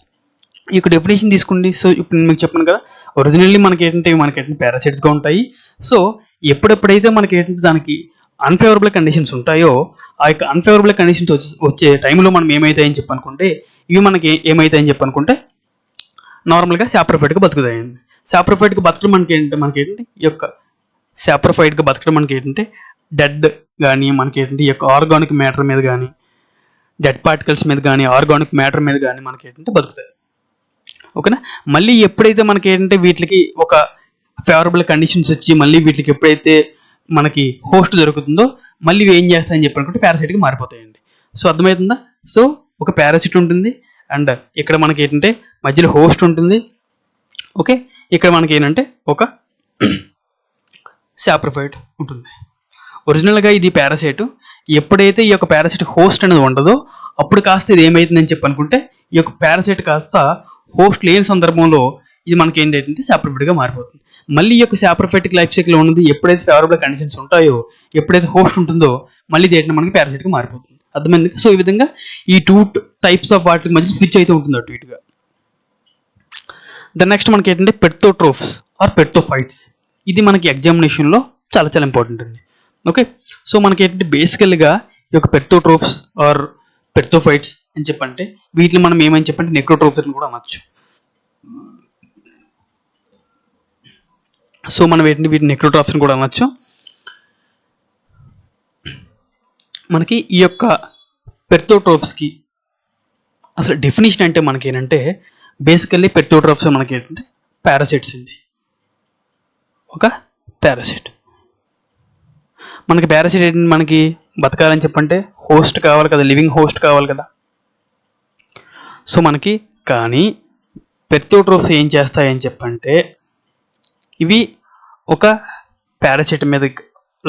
ఈ యొక్క డెఫినేషన్ తీసుకోండి. సో ఇప్పుడు నేను మీకు చెప్పాను కదా, ఒరిజినల్లీ మనకి ఏంటంటే పారాసైట్స్గా ఉంటాయి. సో ఎప్పుడెప్పుడైతే మనకి ఏంటంటే దానికి అన్ఫేవరబుల్ కండిషన్స్ ఉంటాయో, ఆ యొక్క అన్ఫేవరబుల్ కండిషన్స్ వచ్చే టైంలో మనం ఏమవుతాయని చెప్పనుకుంటే, ఇవి మనకి ఏమవుతాయని చెప్పనుకుంటే నార్మల్గా సాప్రోఫైట్గా బతుకుతాయండి. సాప్రోఫైట్గా బతకడం మనకి ఏంటంటే ఈ యొక్క సాప్రోఫైట్గా బతకడం మనకి ఏంటంటే డెడ్ కానీ మనకి ఏంటంటే ఈ యొక్క ఆర్గానిక్ మ్యాటర్ మీద కానీ డెడ్ పార్టికల్స్ మీద కానీ ఆర్గానిక్ మ్యాటర్ మీద కానీ మనకి ఏంటంటే బతుకుతాయి. ఓకేనా. మళ్ళీ ఎప్పుడైతే మనకి ఏంటంటే వీటికి ఒక ఫేవరబుల్ కండిషన్స్ వచ్చి మళ్ళీ వీటికి ఎప్పుడైతే మనకి హోస్ట్ దొరుకుతుందో మళ్ళీ ఇవి ఏం చేస్తాయని చెప్పి అనుకుంటే పారాసైట్కి మారిపోతాయండి. సో అర్థమవుతుందా. సో ఒక పారాసైట్ ఉంటుంది అండ్ ఇక్కడ మనకి ఏంటంటే మధ్యలో హోస్ట్ ఉంటుంది. ఓకే. ఇక్కడ మనకి ఏంటంటే ఒక సాప్రోఫైట్ ఉంటుంది. ఒరిజినల్గా ఇది పారాసైట్. ఎప్పుడైతే ఈ యొక్క పారాసైట్ హోస్ట్ అనేది ఉండదో అప్పుడు కాస్త ఇది ఏమవుతుందని చెప్పి అనుకుంటే ఈ యొక్క పారాసైట్ కాస్త హోస్ట్ లేని సందర్భంలో ఇది మనకి ఏంటంటే సాప్రోఫైట్గా మారిపోతుంది. మళ్ళీ ఈ యొక్క సాప్రోఫైటిక్ లైఫ్ సైకిల్ ఉన్నది ఎప్పుడైతే ఫేవరబుల్ కండిషన్స్ ఉంటాయో ఎప్పుడైతే హోస్ట్ ఉంటుందో మళ్ళీ ఇది ఏంటంటే మనకి పారాసైట్గా మారిపోతుంది. అర్థమైంది. సో ఈ విధంగా ఈ 2 టైప్స్ ఆఫ్ వాటి మధ్య స్విచ్ అయితే ఉంటుంది అటు ఇటుగా. ద నెక్స్ట్ మనకి ఏంటంటే పెర్తోట్రోఫ్స్ ఆర్ పెర్తోఫైట్స్. ఇది మనకి ఎగ్జామినేషన్లో చాలా చాలా ఇంపార్టెంట్ అండి. ఓకే. సో మనకి ఏంటంటే బేసికల్గా ఈ యొక్క పెర్తోట్రోఫ్స్ ఆర్ పెర్తోఫైట్స్ అని చెప్పంటే వీటిని మనం ఏమని చెప్పంటే నెక్రోట్రోఫ్స్ అని కూడా అనొచ్చు. సో మనం ఏంటంటే వీటిని నెక్రోట్రోఫ్స్ అని కూడా అనొచ్చు. మనకి ఈ యొక్క పెర్తోట్రోఫ్స్కి అసలు డెఫినేషన్ అంటే మనకి ఏంటంటే బేసికల్లీ పెర్తోట్రోఫ్స్ మనకి ఏంటంటే పారాసైట్స్ అండి. ఒక పారాసైట్ మనకి పారాసైట్ ఏంటంటే మనకి బతకాలని చెప్పంటే హోస్ట్ కావాలి కదా, లివింగ్ హోస్ట్ కావాలి కదా. సో మనకి కానీ పెర్తోట్రోఫ్స్ ఏం చేస్తాయని చెప్పంటే ఇవి ఒక పారాసైట్ మీద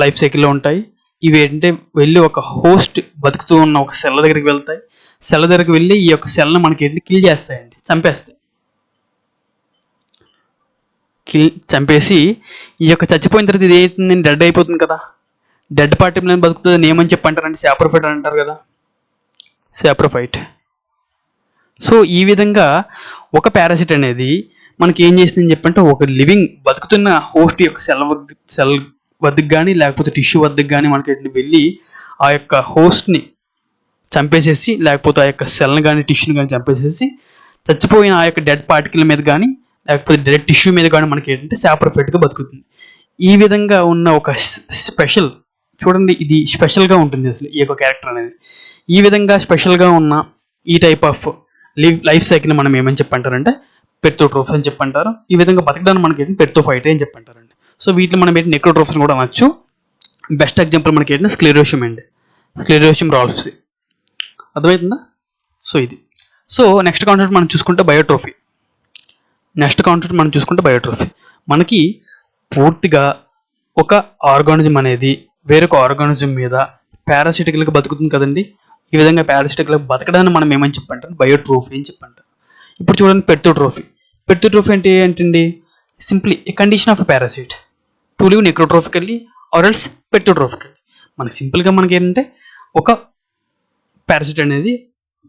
లైఫ్ సైకిల్లో ఉంటాయి. ఇవి ఏంటంటే వెళ్ళి ఒక హోస్ట్ బతుకుతూ ఉన్న ఒక సెల్ దగ్గరికి వెళ్తాయి. సెల్ దగ్గరికి వెళ్ళి ఈ యొక్క సెల్ని మనకి ఏంటి కిల్ చేస్తాయండి, చంపేస్తాయి. చంపేసి ఈ యొక్క చచ్చిపోయిన తర్వాత ఇది ఏంటి డెడ్ అయిపోతుంది కదా. డెడ్ పార్టీ మీద బతుకుతుంది ఏమని చెప్పి అంటారంటే సాప్రోఫైట్ అంటారు కదా, సాప్రోఫైట్. సో ఈ విధంగా ఒక పారాసైట్ అనేది మనకి ఏం చేస్తుందని చెప్పంటే ఒక లివింగ్ బతుకుతున్న హోస్ట్ యొక్క సెల్ వద్దకు కానీ లేకపోతే టిష్యూ వద్దకు కానీ మనకి వెళ్ళి ఆ యొక్క హోస్ట్ని చంపేసేసి లేకపోతే ఆ యొక్క సెల్ని కానీ టిష్యూని కానీ చంపేసేసి చచ్చిపోయిన ఆ యొక్క డెడ్ పార్టికల్ మీద కానీ లేకపోతే డెడ్ టిష్యూ మీద కానీ మనకి ఏంటంటే సాప్రోఫైట్గా బతుకుతుంది. ఈ విధంగా ఉన్న ఒక స్పెషల్ చూడండి, ఇది స్పెషల్గా ఉంటుంది అసలు ఈ యొక్క క్యారెక్టర్ అనేది. ఈ విధంగా స్పెషల్గా ఉన్న ఈ టైప్ ఆఫ్ లైఫ్ సైకిల్ మనం ఏమని చెప్పంటారంటే పెర్తోట్రోఫ్స్ అని చెప్పంటారు. ఈ విధంగా బతకడానికి మనకి ఏంటి పెర్తోఫైట్ అని చెప్పంటారండి. సో వీటిలో మనం ఏంటి నెక్రోట్రోఫ్స్ కూడా అనొచ్చు. బెస్ట్ ఎగ్జాంపుల్ మనకి ఏంటంటే స్క్లెరోషియం అండి, స్క్లెరోషియం రాల్ఫ్స్. అర్థమవుతుందా. సో ఇది. సో నెక్స్ట్ కాన్సెప్ట్ మనం చూసుకుంటే బయోట్రోఫీ. మనకి పూర్తిగా ఒక ఆర్గానిజం అనేది వేరొక ఆర్గానిజం మీద పారాసిటికల్గా బతుకుతుంది కదండి. ఈ విధంగా పారాసిటికల్గా బతకడాన్ని మనం ఏమని చెప్పంటారు బయోట్రోఫీ అని చెప్పంటారు. ఇప్పుడు చూడండి పెర్తోట్రోఫీ అంటే ఏంటండి simply a condition of parasite to live necrotrophically or else perthotrophically. మనకి సింపుల్గా మనకి ఏంటంటే ఒక పారాసైట్ అనేది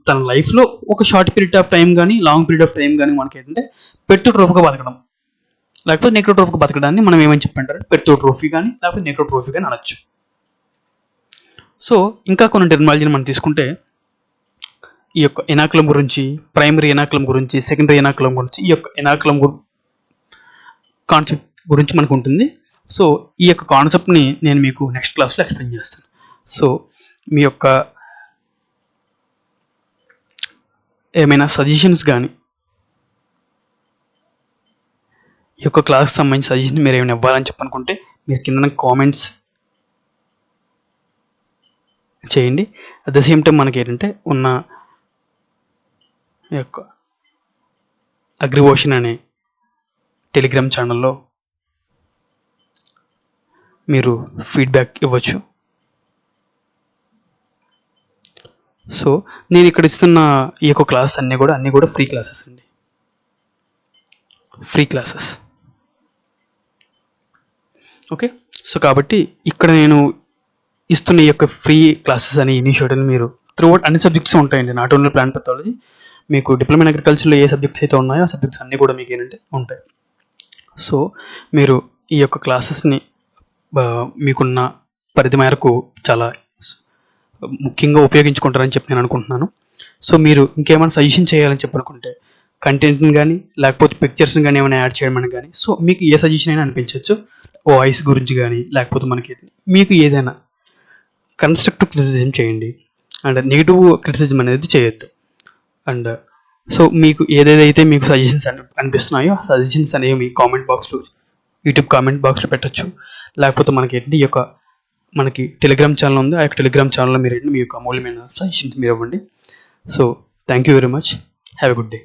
తన లైఫ్లో ఒక షార్ట్ పీరియడ్ ఆఫ్ టైం కానీ లాంగ్ పీరియడ్ ఆఫ్ టైం కానీ మనకి ఏంటంటే పెర్తోట్రోఫ్గా బతకడం లేకపోతే నెక్రోట్రోఫ్గా బతకడాన్ని మనం ఏమని చెప్పంటారు పెర్తోట్రోఫీ కానీ లేకపోతే నెక్రోట్రోఫీ కానీ అనొచ్చు. సో ఇంకా కొన్ని టెర్మినాలజీని మనం తీసుకుంటే ఈ యొక్క ఎనాకులం గురించి, ప్రైమరీ ఎనాకులం గురించి, సెకండరీ ఎనాకులం గురించి, ఈ యొక్క ఎనాకులం కాన్సెప్ట్ గురించి మనకు ఉంటుంది. సో ఈ యొక్క కాన్సెప్ట్ని నేను మీకు నెక్స్ట్ క్లాస్లో ఎక్స్ప్లెయిన్ చేస్తాను. సో మీ యొక్క ఏమైనా సజెషన్స్ కానీ ఈ యొక్క క్లాస్కి సంబంధించిన సజెషన్ మీరు ఏమైనా ఇవ్వాలని చెప్పనుకుంటే మీరు కింద కామెంట్స్ చేయండి. అట్ ద సేమ్ టైం మనకి ఏంటంటే ఉన్న ఈ యొక్క అగ్రివోషన్ అనే టెలిగ్రామ్ ఛానల్లో మీరు ఫీడ్బ్యాక్ ఇవ్వచ్చు. సో నేను ఇక్కడ ఇస్తున్న ఈ యొక్క క్లాస్ అన్నీ కూడా ఫ్రీ క్లాసెస్ అండి, ఫ్రీ క్లాసెస్. ఓకే. సో కాబట్టి ఇక్కడ నేను ఇస్తున్న ఈ యొక్క ఫ్రీ క్లాసెస్ అనే ఇనిషియేటివ్ని మీరు త్రూఅవుట్ అన్ని సబ్జెక్ట్స్ ఉంటాయండి, నాట్ ఓన్లీ ప్లాంట్ పెథాలజీ. మీకు డిప్లొమా ఇన్ అగ్రికల్చర్లో ఏ సబ్జెక్ట్స్ అయితే ఉన్నాయో ఆ సబ్జెక్ట్స్ అన్నీ కూడా మీకు ఏంటంటే ఉంటాయి. సో మీరు ఈ యొక్క క్లాసెస్ని మీకున్న పరిధి మేరకు చాలా ముఖ్యంగా ఉపయోగించుకుంటారని చెప్పి నేను అనుకుంటున్నాను. సో మీరు ఇంకేమైనా సజెషన్ చేయాలని చెప్పనుకుంటే కంటెంట్ని కానీ లేకపోతే పిక్చర్స్ని కానీ ఏమైనా యాడ్ చేయమని కానీ, సో మీకు ఏ సజెషన్ అయినా అనిపించవచ్చు. వాయిస్ గురించి కానీ లేకపోతే మనకి మీకు ఏదైనా కన్స్ట్రక్టివ్ క్రిటిసిజం చేయండి. అండ్ నెగిటివ్ క్రిటిసిజం అనేది చేయొద్దు. అండ్ సో మీకు ఏదేదైతే మీకు సజెషన్స్ అనిపిస్తున్నాయో ఆ సజెషన్స్ అనేవి మీ కామెంట్ బాక్స్లో, యూట్యూబ్ కామెంట్ బాక్స్లో పెట్టచ్చు. లేకపోతే మనకి ఏంటి ఈ యొక్క మనకి టెలిగ్రామ్ ఛానల్ ఉంది, ఆ యొక్క టెలిగ్రామ్ ఛానల్లో మీరు మీ యొక్క అమూల్యమైన సజెషన్స్ మీరు ఇవ్వండి. So thank you very much. Have a good day.